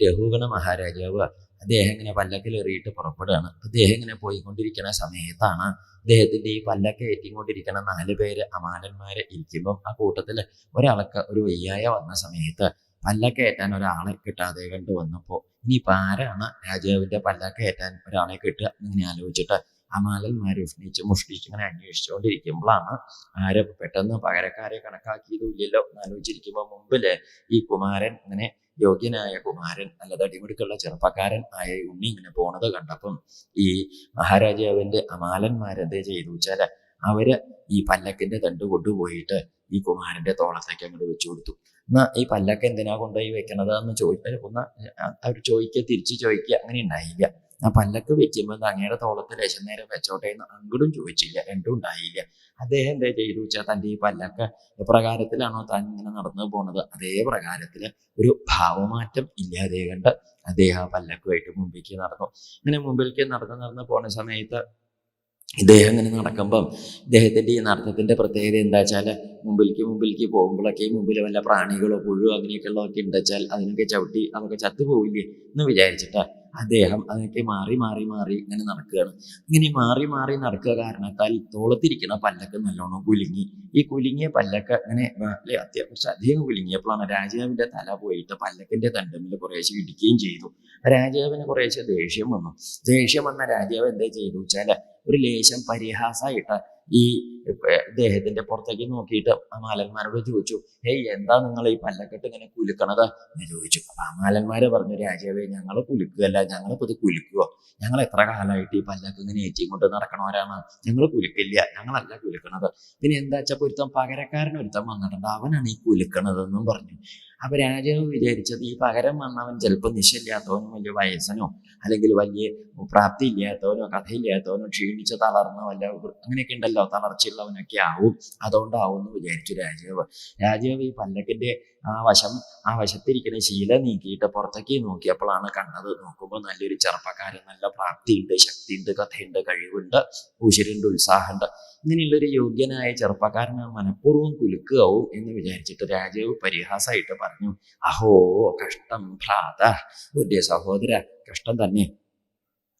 രഘുഗണ മഹാരാജാവ് അദ്ദേഹം ഇങ്ങനെ പല്ലക്കിലേറിയിട്ട് പുറപ്പെടുകയാണ്. അദ്ദേഹം ഇങ്ങനെ പോയിക്കൊണ്ടിരിക്കുന്ന സമയത്താണ് അദ്ദേഹത്തിൻ്റെ ഈ പല്ലക്ക് ഏറ്റിക്കൊണ്ടിരിക്കുന്ന 4 പേര് അമാലന്മാരെ ഇരിക്കുമ്പം ആ കൂട്ടത്തിൽ ഒരാൾക്ക് ഒരു വയ്യായ വന്ന സമയത്ത് പല്ലക്ക് ഏറ്റാൻ ഒരാളെ കിട്ടാതെ കണ്ടു വന്നപ്പോൾ ഇനിയിപ്പോൾ ആരാണ് രാജാവിൻ്റെ പല്ലക്ക് ഏറ്റാൻ ഒരാളെ കിട്ടുക എന്നിങ്ങനെ ആലോചിച്ചിട്ട് അമാലന്മാർ മുഷ്ടിച്ച് ഇങ്ങനെ അന്വേഷിച്ചുകൊണ്ടിരിക്കുമ്പോഴാണ് ആരെ പെട്ടെന്ന് പകരക്കാരെ കണക്കാക്കിയതുമില്ലല്ലോ എന്നാലോചിച്ചിരിക്കുമ്പോൾ മുമ്പിൽ ഈ കുമാരൻ ഇങ്ങനെ യോഗ്യനായ കുമാരൻ നല്ല തടിമിടുക്കുള്ള ചെറുപ്പക്കാരൻ ആയ ഉണ്ണി ഇങ്ങനെ പോണത് കണ്ടപ്പം ഈ മഹാരാജാവിൻ്റെ അമാലന്മാരെന്തേ ചെയ്തു വെച്ചാൽ അവര് ഈ പല്ലക്കിന്റെ തണ്ട് കൊണ്ടുപോയിട്ട് ഈ കുമാരന്റെ തോളത്തേക്ക് അങ്ങോട്ട് വെച്ചു കൊടുത്തു. എന്നാ ഈ പല്ലക്ക് എന്തിനാ കൊണ്ടുപോയി വെക്കണത് എന്ന് അവർ തിരിച്ചു ചോദിക്കുക അങ്ങനെ ഉണ്ടായില്ല. ആ പല്ലക്ക് വെക്കുമ്പോൾ അങ്ങയുടെ തോളത്ത് ലേശം നേരം വെച്ചോട്ടെ എന്ന് അങ്ങോട്ടും ചോദിച്ചില്ല, രണ്ടും ഉണ്ടായില്ല. അദ്ദേഹം എന്താ ചെയ്തു വെച്ചാൽ തൻ്റെ ഈ പല്ലക്ക് എപ്രകാരത്തിലാണോ താൻ ഇങ്ങനെ നടന്നു പോണത് അതേ പ്രകാരത്തിൽ ഒരു ഭാവമാറ്റം ഇല്ലാതെ കണ്ട് അദ്ദേഹം ആ പല്ലക്കുമായിട്ട് മുമ്പിലേക്ക് നടന്നു. ഇങ്ങനെ മുമ്പിലേക്ക് നടന്ന് പോണ സമയത്ത് ഇദ്ദേഹം ഇങ്ങനെ നടക്കുമ്പം ഇദ്ദേഹത്തിൻ്റെ ഈ നടത്തത്തിൻ്റെ പ്രത്യേകത എന്താ വെച്ചാൽ മുമ്പിലേക്ക് പോകുമ്പോഴൊക്കെ മുമ്പിൽ വല്ല പ്രാണികളോ പുഴുവോ അങ്ങനെയൊക്കെയുള്ളതൊക്കെ ഉണ്ടെച്ചാൽ അതിനൊക്കെ ചവിട്ടി അതൊക്കെ ചത്തുപോവില്ലേ എന്ന് വിചാരിച്ചിട്ട് അദ്ദേഹം അതിനൊക്കെ മാറി ഇങ്ങനെ നടക്കുകയാണ്. ഇങ്ങനെ മാറി നടക്കുക കാരണത്താൽ തോളത്തിരിക്കുന്ന പല്ലക്ക് നല്ലോണം കുലുങ്ങി. ഈ കുലുങ്ങിയ പല്ലക്ക് അങ്ങനെ കുറച്ച് അധികം കുലുങ്ങിയപ്പോഴാണ് രാജാവിൻ്റെ തല പോയിട്ട് പല്ലക്കിൻ്റെ തണ്ടമ്മിൽ കുറേശ്ശെ ഇടിക്കുകയും ചെയ്തു. രാജാവിന് കുറേശ്ശെ ദേഷ്യം വന്ന രാജാവ് എന്താ ചെയ്തു വെച്ചാൽ ഒരു ലേശം പരിഹാസമായിട്ട് ഈ ഇദ്ദേഹത്തിന്റെ പുറത്തേക്ക് നോക്കിയിട്ട് അമാലന്മാരോട് ചോദിച്ചു, എന്താ നിങ്ങൾ ഈ പല്ലക്കെട്ട് ഇങ്ങനെ കുലുക്കണത് എന്ന് ചോദിച്ചു. അപ്പൊ അമാലന്മാര് പറഞ്ഞു, രാജാവേ ഞങ്ങൾ കുലുക്കുകയല്ല, ഞങ്ങളിപ്പോ ഇത് കുലുക്കുവോ? ഞങ്ങൾ എത്ര കാലമായിട്ട് ഈ പല്ലക്ക് ഇങ്ങനെ ഏറ്റിയും കൊണ്ട് നടക്കണവരാണ്, ഞങ്ങൾ കുലുക്കില്ല, ഞങ്ങളല്ല കുലുക്കണത്. പിന്നെ എന്താ വെച്ചാൽ പകരക്കാരനൊരുത്തം വന്നിട്ടുണ്ട്, അവനാണ് ഈ കുലുക്കണതെന്നും പറഞ്ഞു. അപ്പൊ രാജാവ് വിചാരിച്ചത് ഈ പകരം വന്നവൻ ചിലപ്പോൾ നിശയില്ലാത്തവനോ വലിയ വയസ്സനോ അല്ലെങ്കിൽ വലിയ പ്രാപ്തി ഇല്ലാത്തവനോ കഥയില്ലാത്തവനോ ക്ഷീണിച്ച് തളർന്നോ വല്ല അങ്ങനെയൊക്കെ ഉണ്ടല്ലോ, തളർച്ചയുള്ളവനൊക്കെ ആവും, അതുകൊണ്ടാവും എന്ന് വിചാരിച്ചു രാജാവ് ഈ പല്ലക്കിന്റെ ആ വശത്തിരിക്കുന്ന ശീല നീക്കിയിട്ട് പുറത്തേക്ക് നോക്കിയപ്പോഴാണ് കണ്ടത്. നോക്കുമ്പോൾ നല്ലൊരു ചെറുപ്പക്കാരൻ, നല്ല പ്രാപ്തിയുണ്ട്, ശക്തിയുണ്ട്, കഥയുണ്ട്, കഴിവുണ്ട്, ഉശിരുണ്ട്, ഉത്സാഹമുണ്ട്. ഇങ്ങനെയുള്ളൊരു യോഗ്യനായ ചെറുപ്പക്കാരനാണ് മനഃപൂർവ്വം കുലുക്കുകയാവും എന്ന് വിചാരിച്ചിട്ട് രാജാവ് പരിഹാസമായിട്ട് പറഞ്ഞു, അഹോ കഷ്ടം ഭ്രാത, ഒരു സഹോദര കഷ്ടം തന്നെ,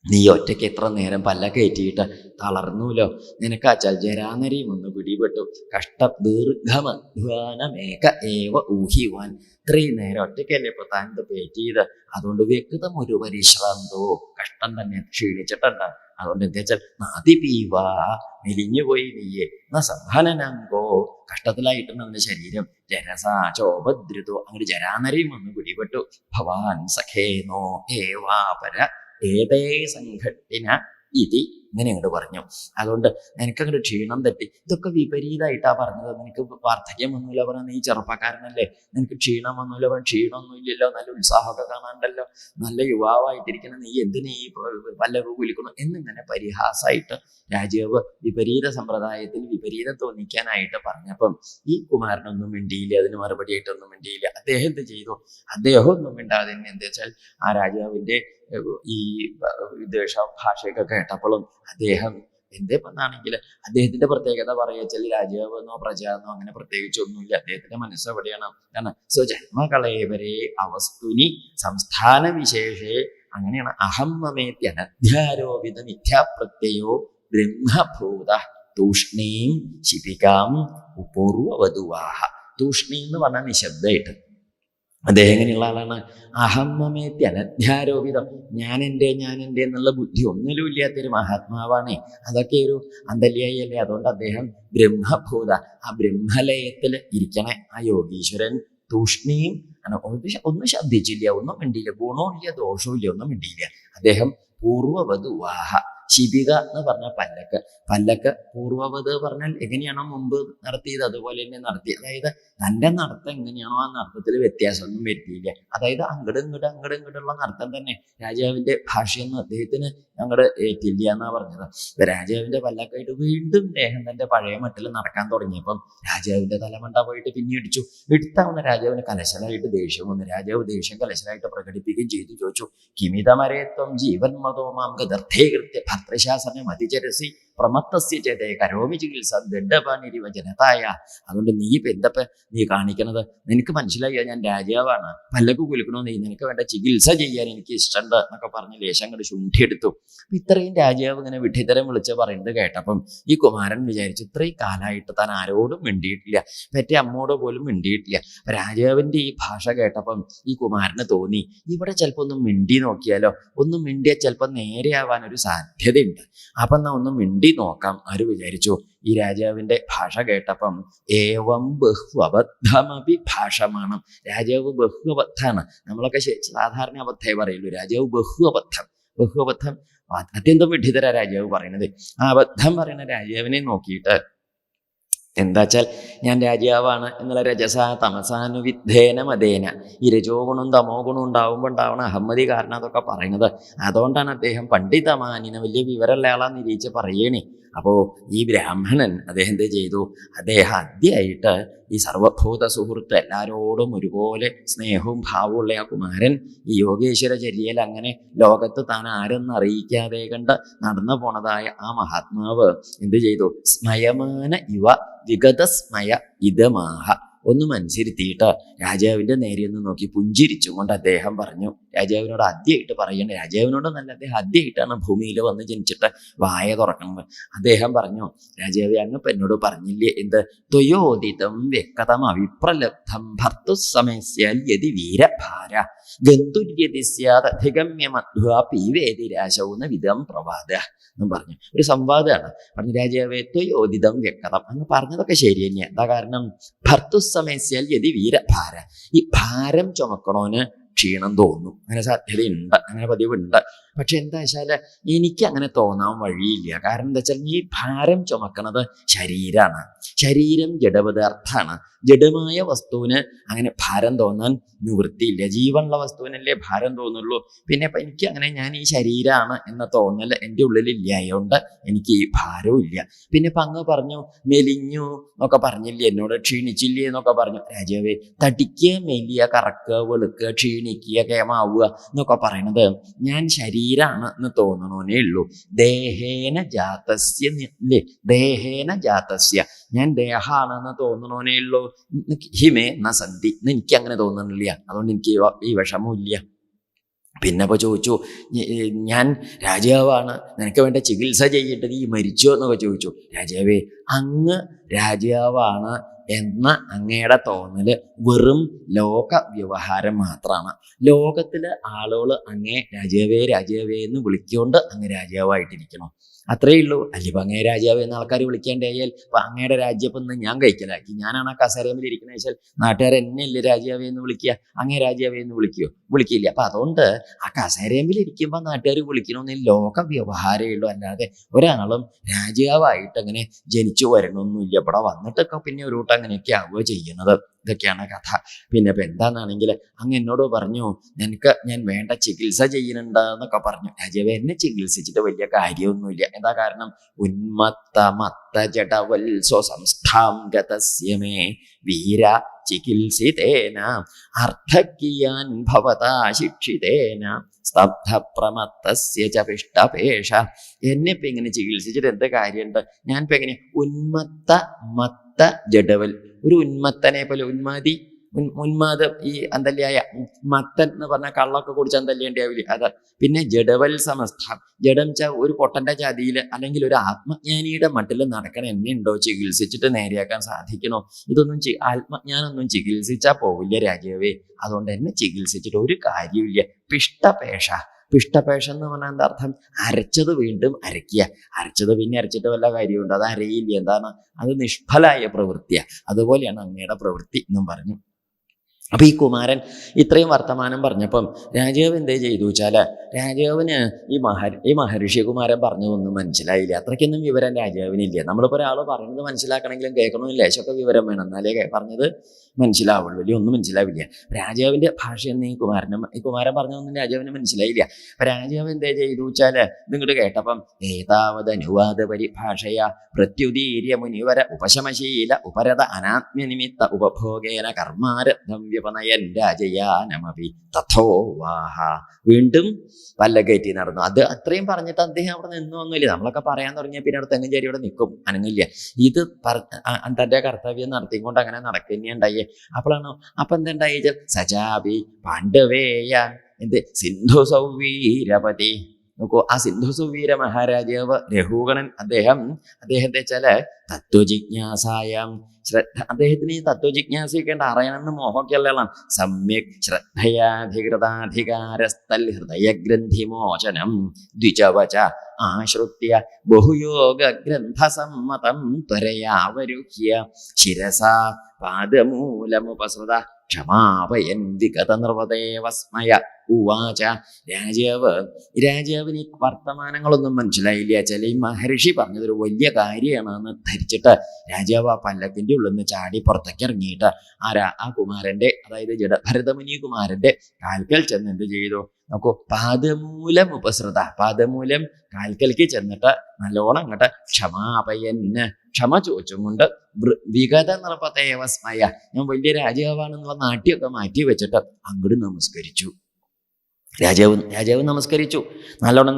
നീ ഒറ്റയ്ക്ക് എത്ര നേരം പല്ലക്കയറ്റിയിട്ട് തളർന്നൂലോ, നിനക്കാച്ചാൽ ജരാനരിയും ഒന്ന് പിടിപെട്ടു, കഷ്ടം ദീർഘമധ്വാനമേക ഏവ ഊഹിവാൻ, ഇത്രയും നേരം ഒറ്റയ്ക്കല്ലേ ഇപ്പൊ താൻ പേറ്റിയത്, അതുകൊണ്ട് വ്യക്തം ഒരു പരിശ്രമന്തോ, കഷ്ടം തന്നെ, ക്ഷീണിച്ചിട്ടുണ്ട്. അതുകൊണ്ട് എന്താ വെച്ചാൽ നാതിപീവാ, മെലിഞ്ഞുപോയി നീയെ, എന്നാ സഹനനങ്കോ, കഷ്ടത്തിലായിട്ടുണ്ട് അവന്റെ ശരീരം, ജരസാചോപദ്രുതോ, അങ്ങനെ ജരാനരിയും ഒന്ന് പിടിപെട്ടു, ഭവാൻ സഖേനോ ഏവാപര ഏതേ സംഘട്ടിന ഇതി, ഇങ്ങനെ അങ്ങോട്ട് പറഞ്ഞു. അതുകൊണ്ട് നിനക്കങ്ങോട്ട് ക്ഷീണം തെറ്റി. ഇതൊക്കെ വിപരീതമായിട്ടാ പറഞ്ഞത്. നിനക്ക് വാർദ്ധക്യം ഒന്നുമില്ല, പറഞ്ഞ നീ ചെറുപ്പക്കാരനല്ലേ, നിനക്ക് ക്ഷീണം ഒന്നുമില്ല, പറഞ്ഞ ക്ഷീണമൊന്നും ഇല്ലല്ലോ, നല്ല ഉത്സാഹമൊക്കെ കാണാണ്ടല്ലോ, നല്ല യുവാവായിട്ടിരിക്കുന്ന നീ എന്തിനീ പല്ലക്ക് കുലിക്കുന്നു എന്നിങ്ങനെ പരിഹാസമായിട്ട് രാജാവ് വിപരീത സമ്പ്രദായത്തിൽ വിപരീതം തോന്നിക്കാനായിട്ട് പറഞ്ഞപ്പം ഈ കുമാരനൊന്നും മിണ്ടിയില്ല, അതിന് മറുപടിയായിട്ടൊന്നും മിണ്ടിയില്ല. അദ്ദേഹം എന്ത് ചെയ്തു? അദ്ദേഹം ഒന്നും മിണ്ടാതെ എന്താ വെച്ചാൽ ആ രാജാവിൻ്റെ ഈ വിദേശ ഭാഷയൊക്കെ കേട്ടപ്പോഴും അദ്ദേഹം എന്തെന്നാണെങ്കിൽ അദ്ദേഹത്തിന്റെ പ്രത്യേകത പറയുക, രാജാവ് എന്നോ പ്രജ എന്നോ അങ്ങനെ പ്രത്യേകിച്ച് ഒന്നുമില്ല. അദ്ദേഹത്തിന്റെ മനസ്സ് എവിടെയാണ്? കാരണം സ്വജന്മകളേവരെ അവസ്തുനി സംസ്ഥാന വിശേഷേ, അങ്ങനെയാണ്. അഹം മമേത്യ അനധ്യാരോപിത മിഥ്യാപ്രത്യയോ ബ്രഹ്മഭൂത തൂഷ്ണീം ശിപികാം ഉപൂർവവധുവാഹ. തൂഷ്ണി എന്ന് പറഞ്ഞാൽ നിശബ്ദമായിട്ട്. അദ്ദേഹം എങ്ങനെയുള്ള ആളാണ്? അഹമ്മമേത്തി അനധ്യാരോപിതം, ഞാൻ എൻ്റെ എന്നുള്ള ബുദ്ധി ഒന്നിലും ഇല്ലാത്തൊരു മഹാത്മാവാണ്. അതൊക്കെ ഒരു അന്തല്യായി അല്ലേ. അതുകൊണ്ട് അദ്ദേഹം ബ്രഹ്മഭൂത, ആ ബ്രഹ്മലയത്തിൽ ഇരിക്കണേ ആ യോഗീശ്വരൻ. തൂഷ്ണിയും ഒന്നും ശബ്ദിച്ചില്ല, ഒന്നും മിണ്ടിയില്ല, ഗുണവും ഇല്ല, ദോഷവും ഇല്ല, ഒന്നും മിണ്ടിയില്ല. അദ്ദേഹം പൂർവവധുവാഹ. ശിബിക എന്ന് പറഞ്ഞാൽ പല്ലക്ക് പൂർവവത് പറഞ്ഞാൽ എങ്ങനെയാണോ മുമ്പ് നടത്തിയത് അതുപോലെ തന്നെ നടത്തി. അതായത് തൻ്റെ നടത്തം എങ്ങനെയാണോ ആ നടത്തത്തിൽ വ്യത്യാസമൊന്നും വരുത്തിയില്ല. അതായത് അങ്ങടുള്ള നടത്തം തന്നെ. രാജാവിൻ്റെ ഭാഷയൊന്നും അദ്ദേഹത്തിന് അങ്ങോട്ട് ഏറ്റില്ല എന്നാ പറഞ്ഞത്. രാജാവിൻ്റെ പല്ലക്കായിട്ട് വീണ്ടും ദേഹം തൻ്റെ പഴയ മട്ടിൽ നടക്കാൻ തുടങ്ങിയപ്പം രാജാവിൻ്റെ തലമണ്ട പോയിട്ട് പിന്നെ ഇടിച്ചു. എടുത്താവുന്ന രാജാവിന് കലശലായിട്ട് ദേഷ്യം വന്നു. രാജാവ് ദേഷ്യം കലശലായിട്ട് പ്രകടിപ്പിക്കുകയും ചെയ്തു. ചോദിച്ചു, കിമിതമരേത്വം ജീവൻ മതോ മാം ഗദർത്ഥേ കൃത്യ ഭർത്തൃശാസനം അതിചരസി പ്രമത്തസ്യ ചേതേ കരോമി ചികിത്സ ദണ്ഡപാനിരിവ ജനതായ. അതുകൊണ്ട് നീ ഇപ്പം എന്തപ്പം നീ കാണിക്കണത്? നിനക്ക് മനസ്സിലായോ ഞാൻ രാജാവാണ്, പല്ലക്ക് കുലുക്കണോ, നീ നിനക്ക് വേണ്ട ചികിത്സ ചെയ്യാൻ എനിക്ക് ഇഷ്ടമുണ്ട് എന്നൊക്കെ പറഞ്ഞ് ലേശം അങ്ങോട്ട് ശുണ്ഠിയെടുത്തു. ഇത്രയും രാജാവ് ഇങ്ങനെ വിഡ്ഢിത്തരം വിളിച്ച് പറയുന്നത് കേട്ടപ്പം ഈ കുമാരൻ വിചാരിച്ചു, ഇത്രയും കാലമായിട്ട് താൻ ആരോടും മിണ്ടിയിട്ടില്ല, പെറ്റ അമ്മോട് പോലും മിണ്ടിയിട്ടില്ല. രാജാവിൻ്റെ ഈ ഭാഷ കേട്ടപ്പം ഈ കുമാരന് തോന്നി, ഇവിടെ ചിലപ്പോൾ ഒന്ന് മിണ്ടി നോക്കിയാലോ, ഒന്ന് മിണ്ടിയാൽ ചിലപ്പോൾ നേരെയാവാനൊരു സാധ്യതയുണ്ട്. അപ്പം എന്നാ ഒന്ന് മിണ്ടി നോക്കാം ആര് വിചാരിച്ചു. ഈ രാജാവിൻ്റെ ഭാഷ കേട്ടപ്പം ഏവം ബഹ്വബദ്ധമപി ഭാഷമാണം. രാജാവ് ബഹ്വബദ്ധാണ്. നമ്മളൊക്കെ സാധാരണ അബദ്ധമേ പറയുള്ളൂ. രാജാവ് ബഹ്വബദ്ധം അത്യന്തം വിഡ്ഢിതര രാജാവ് പറയുന്നത്. ആ അബദ്ധം പറയുന്ന രാജാവിനെ നോക്കിയിട്ട് എന്താ വെച്ചാൽ, ഞാൻ രാജാവാണ് എന്നുള്ള രജസ തമസാനുവിദ്ധേന മതേന, ഈ രജോ ഗുണവും തമോ ഗുണം ഉണ്ടാവുമ്പോൾ ഉണ്ടാവണ അഹമ്മതി കാരണം അതൊക്കെ പറയുന്നത്. അതുകൊണ്ടാണ് അദ്ദേഹം പണ്ഡിതമാനിനെ വലിയ വിവരമുള്ള ആളാന്ന് നിരീച്ച് പറയണേ. അപ്പോൾ ഈ ബ്രാഹ്മണൻ അദ്ദേഹം എന്ത് ചെയ്തു, അദ്ദേഹം ആദ്യമായിട്ട് ഈ സർവഭൂത സുഹൃത്ത് എല്ലാവരോടും ഒരുപോലെ സ്നേഹവും ഭാവമുള്ള ആ കുമാരൻ ഈ യോഗേശ്വര ചര്യയിൽ അങ്ങനെ ലോകത്ത് താൻ ആരെന്ന് അറിയിക്കാതെ കണ്ട് നടന്നു പോണതായ ആ മഹാത്മാവ് എന്ത് ചെയ്തു, സ്മയമാന ഇവ വിഗതസ്മയ ഇതമാഹ ഒന്ന് മനസ്സിരുത്തിയിട്ട് രാജാവിൻ്റെ നേരെയൊന്ന് നോക്കി പുഞ്ചിരിച്ചും കൊണ്ട് അദ്ദേഹം പറഞ്ഞു, രാജാവിനോട് ആദ്യമായിട്ട് പറയണേ, രാജാവിനോടൊന്നല്ല, അദ്ദേഹം ആദ്യമായിട്ടാണ് ഭൂമിയിൽ വന്ന് ജനിച്ചിട്ട് വായ തുറക്കുന്നത്. അദ്ദേഹം പറഞ്ഞു, രാജാവേ അങ്ങ് എന്നോട് പറഞ്ഞില്ലേ എന്ത്, ത്വയോദിതം വ്യക്തം അവിപ്രലബ്ധം ഭർത്തുസമയസ്യാൽ യതി വീരഭാര ഗന്തുര്യതി സ്യാദധിഗമ്യമധ്വാ പീവേതി രാശൗന വിധം പ്രവാദ എന്നും പറഞ്ഞു. ഒരു സംവാദമാണ്. പറഞ്ഞു, രാജാവേ ത്വയോദിതം വ്യക്തം, അങ്ങ് പറഞ്ഞതൊക്കെ ശരി തന്നെയാണ്. എന്താ കാരണം, ഭർത്തുസമയസ്യാൽ യതി വീരഭാര, ഈ ഭാരം ചുമക്കണോന് ക്ഷീണം തോന്നും, അങ്ങനെ സാധ്യതയുണ്ട്, അങ്ങനെ പതിവുണ്ട്. പക്ഷെ എന്താ വെച്ചാൽ എനിക്ക് അങ്ങനെ തോന്നാൻ വഴിയില്ല. കാരണം എന്താ വെച്ചാൽ ഈ ഭാരം ചുമക്കണത് ശരീരമാണ്. ശരീരം ജഡപദാർത്ഥാണ്. ജഡമായ വസ്തുവിന് അങ്ങനെ ഭാരം തോന്നാൻ നിവൃത്തിയില്ല. ജീവനുള്ള വസ്തുവിനല്ലേ ഭാരം തോന്നുള്ളൂ. പിന്നെ ഇപ്പം എനിക്ക് അങ്ങനെ ഞാൻ ഈ ശരീരമാണ് എന്ന തോന്നൽ എൻ്റെ ഉള്ളിലില്ലായതുകൊണ്ട് എനിക്ക് ഈ ഭാരവും ഇല്ല. പിന്നെ ഇപ്പം അങ്ങ് പറഞ്ഞു മെലിഞ്ഞു എന്നൊക്കെ പറഞ്ഞില്ലേ, എന്നോട് ക്ഷീണിച്ചില്ലേ എന്നൊക്കെ പറഞ്ഞു. രാജാവേ, തടിക്കുക, മെലിയ, കറക്കുക, വെളുക്കുക, ക്ഷീണിക്കുക, കേമാവുക എന്നൊക്കെ പറയണത് ഞാൻ ശരീരമാണ് എന്ന് തോന്നണോനേ ഉള്ളൂ. ദേഹേന ജാതസ്യ അല്ലേ, ദേഹേന ജാതസ്യ, ഞാൻ ദേഹമാണെന്ന് തോന്നണോനേ ഉള്ളൂ. ഹിമേ ന സന്ധി, എനിക്ക് അങ്ങനെ തോന്നണില്ല. അതുകൊണ്ട് എനിക്ക് ഈ വിഷമവും ഇല്ല. പിന്നെ ഇപ്പോൾ ചോദിച്ചു, ഞാൻ രാജാവാണ്, നിനക്ക് വേണ്ട ചികിത്സ ചെയ്യേണ്ടത് ഈ മരിച്ചോ എന്നൊക്കെ ചോദിച്ചു. രാജാവേ, അങ്ങ് രാജാവാണ് എന്ന അങ്ങയുടെ തോന്നൽ വെറും ലോക വ്യവഹാരം മാത്രമാണ്. ലോകത്തിലെ ആളുകൾ അങ്ങേ രാജാവേ രാജാവേ എന്ന് വിളിക്കൊണ്ട് അങ്ങ് രാജാവായിട്ടിരിക്കണം, അത്രയേ ഉള്ളൂ. അല്ലിപ്പോൾ അങ്ങേ രാജാവ് എന്ന ആൾക്കാർ വിളിക്കേണ്ടായാൽ ഇപ്പം അങ്ങയുടെ രാജ്യപ്പം ഇന്ന് ഞാൻ കഴിക്കലാക്കി, ഞാനാണ് ആ കസേരയിൽ ഇരിക്കുന്നത് വെച്ചാൽ നാട്ടുകാർ എന്നെ അല്ലേ രാജാവേ എന്ന് വിളിക്കുക, അങ്ങേ രാജാവേ എന്ന് വിളിക്കില്ല. അപ്പം അതുകൊണ്ട് ആ കസേരയിൽ ഇരിക്കുമ്പോൾ നാട്ടുകാർ വിളിക്കണമെന്ന് ലോക വ്യവഹാരമേ ഉള്ളൂ. അല്ലാതെ ഒരാളും രാജാവായിട്ട് അങ്ങനെ ജനിച്ചു വരണമെന്നില്ല. ഇവിടെ വന്നിട്ടൊക്കെ പിന്നെ ഒരു കൂട്ടം അങ്ങനെയൊക്കെ ആവുക ചെയ്യുന്നത്. ഇതൊക്കെയാണ് കഥ. പിന്നെ ഇപ്പം എന്താണെന്നാണെങ്കിൽ അങ്ങ് എന്നോട് പറഞ്ഞു, നിനക്ക് ഞാൻ വേണ്ട ചികിത്സ ചെയ്യുന്നുണ്ട് എന്നൊക്കെ പറഞ്ഞു. രാജാവേ, എന്നെ ചികിത്സിച്ചിട്ട് വലിയ കാര്യമൊന്നുമില്ല. എന്താ കാരണം, ഉന്മത്ത ജഡവത്സോ സംസ്ഥാം ഗതസ്യമേ വീര ചികിത്സിതേന അർത്ഥക്കിയാൻ ഭവതാ ശിക്ഷിതേന സ്തബ്ധ പ്രമത്തസ്യ ച പിഷ്ടപേഷ. എന്നെ ഇപ്പം ഇങ്ങനെ ചികിത്സിച്ചിട്ട് എന്ത് കാര്യമുണ്ട്? ഞാൻ ഇപ്പം എങ്ങനെ ഉന്മത്ത ജഡവൽ, ഒരു ഉന്മത്തനെ പോലെ, ഉന്മാദം ഈ അന്തല്യായ മത്തൻ എന്ന് പറഞ്ഞാൽ കള്ളൊക്കെ കുടിച്ച് അന്തല്യേണ്ടാവില്ലേ അത്. പിന്നെ ജഡവൽ സമസ്ഥ, ജഡം ഒരു പൊട്ടന്റെ ജാതിയിൽ അല്ലെങ്കിൽ ഒരു ആത്മജ്ഞാനിയുടെ മട്ടിൽ നടക്കണ എന്നെ ഉണ്ടോ ചികിത്സിച്ചിട്ട് നേരെയാക്കാൻ സാധിക്കണോ? ഇതൊന്നും ആത്മജ്ഞാനൊന്നും ചികിത്സിച്ചാൽ പോവില്ല രാജാവേ. അതുകൊണ്ട് എന്നെ ചികിത്സിച്ചിട്ട് ഒരു കാര്യമില്ല. പിഷ്ടപേഷ എന്ന് പറഞ്ഞാൽ എന്താ അർത്ഥം? അരച്ചത് വീണ്ടും അരയ്ക്കുക. അരച്ചത് പിന്നെ അരച്ചിട്ട് വല്ല കാര്യമുണ്ട്? അത് അരയില്ല. എന്താണ്? അത് നിഷ്ഫലായ പ്രവൃത്തിയാണ്. അതുപോലെയാണ് അങ്ങയുടെ പ്രവൃത്തി എന്നും പറഞ്ഞു. അപ്പം ഈ കുമാരൻ ഇത്രയും വർത്തമാനം പറഞ്ഞപ്പം രാജാവ് എന്തേ ചെയ്തു വെച്ചാൽ, രാജാവിന് ഈ മഹർഷി കുമാരൻ പറഞ്ഞതൊന്നും മനസ്സിലായില്ല. അത്രയ്ക്കൊന്നും വിവരം രാജാവിനില്ല. നമ്മളിപ്പോൾ ഒരാൾ പറയുന്നത് മനസ്സിലാക്കണമെങ്കിലും കേൾക്കണമെങ്കിൽ ലേശമൊക്കെ വിവരം വേണം, എന്നാലേ പറഞ്ഞത് മനസ്സിലാവുള്ളൂ. ഇല്ല, ഒന്നും മനസ്സിലാവില്ല. രാജാവിൻ്റെ ഭാഷയൊന്നും ഈ കുമാരൻ പറഞ്ഞതൊന്നും രാജാവിന് മനസ്സിലായില്ല. അപ്പം രാജാവ് എന്തേ ചെയ്തു വെച്ചാൽ, ഇതിങ്ങോട്ട് കേട്ടപ്പം ഏതാവത് അനുവാദ പരിഭാഷയ പ്രത്യുദീര്യ മുനിവര ഉപശമശീല ഉപരത അനാത്മ്യനിമിത്ത ഉപഭോഗേന കർമാരബ്ധം വ്യപനയൻ രാജയാനമപി തഥോ വാഹ. വീണ്ടും പല്ലകയറ്റി നടന്നു. അത് അത്രയും പറഞ്ഞിട്ട് അദ്ദേഹം അവിടെ നിന്നൊന്നുമില്ല. നമ്മളൊക്കെ പറയാൻ തുടങ്ങിയ പിന്നെ അവിടെ തെങ്ങും ചേരി ഇവിടെ നിൽക്കും, അനങ്ങില്ല. ഇത് തന്റെ കർത്തവ്യം നടത്തിക്കൊണ്ട് അങ്ങനെ നടക്കുക ഉണ്ടായേ. അപ്പോഴാണോ അപ്പൊ എന്തുണ്ടായി? സജാബി പാണ്ഡവേയ എന്ത് സിന്ധു സൗവീരപതി. നോക്കൂ, ആ സിന്ധു സുവീര മഹാരാജാവ് രഘുഗണൻ അദ്ദേഹത്തെ ചില തത്വജിജ്ഞാസായം അദ്ദേഹത്തിന് ഈ തത്വജിജ്ഞാസിക്കേണ്ട അറിയണമെന്ന് മോഹമൊക്കെയുള്ള സമ്യക് ശ്രദ്ധയാധികൃതാധികാരസ്ഥൽ ഹൃദയഗ്രന്ഥിമോചനം ദ്വിജവച ആശ്രുത്യ ബഹുയോഗ ഗ്രന്ഥസമ്മതം ത്വരയാവരുഹ്യ ശിരസാ പാദമൂലമുപസൃത ക്ഷമാപയൻ വിഗത നിർവദേവസ്മയ ഉവാച. രാജാവിന് ഈ വർത്തമാനങ്ങളൊന്നും മനസ്സിലായില്ല. ചില ഈ മഹർഷി പറഞ്ഞതൊരു വലിയ കാര്യമാണെന്ന് ധരിച്ചിട്ട് രാജാവ് ആ പല്ലക്കിന്റെ ഉള്ളിൽ നിന്ന് ചാടി പുറത്തേക്ക് ഇറങ്ങിയിട്ട് ആ കുമാരന്റെ, അതായത് ഭരതമുനി കുമാരന്റെ കാൽക്കൽ ചെന്ന് എന്ത് ചെയ്തു നോക്കൂ, പാദമൂലം ഉപസൃത, പാദമൂലം കാൽക്കൽക്ക് ചെന്നിട്ട് നല്ലോണം അങ്ങോട്ട് ക്ഷമാപയന്, ക്ഷമ ചോദിച്ചും കൊണ്ട് വിഗത നിർപ്പതേവസ്മയ, ഞാൻ വലിയ രാജാവാണെന്നുള്ള നാട്യമൊക്കെ മാറ്റി വെച്ചിട്ട് അങ്ങോട്ട് നമസ്കരിച്ചു. രാജാവ് നമസ്കരിച്ചു, നല്ലോണം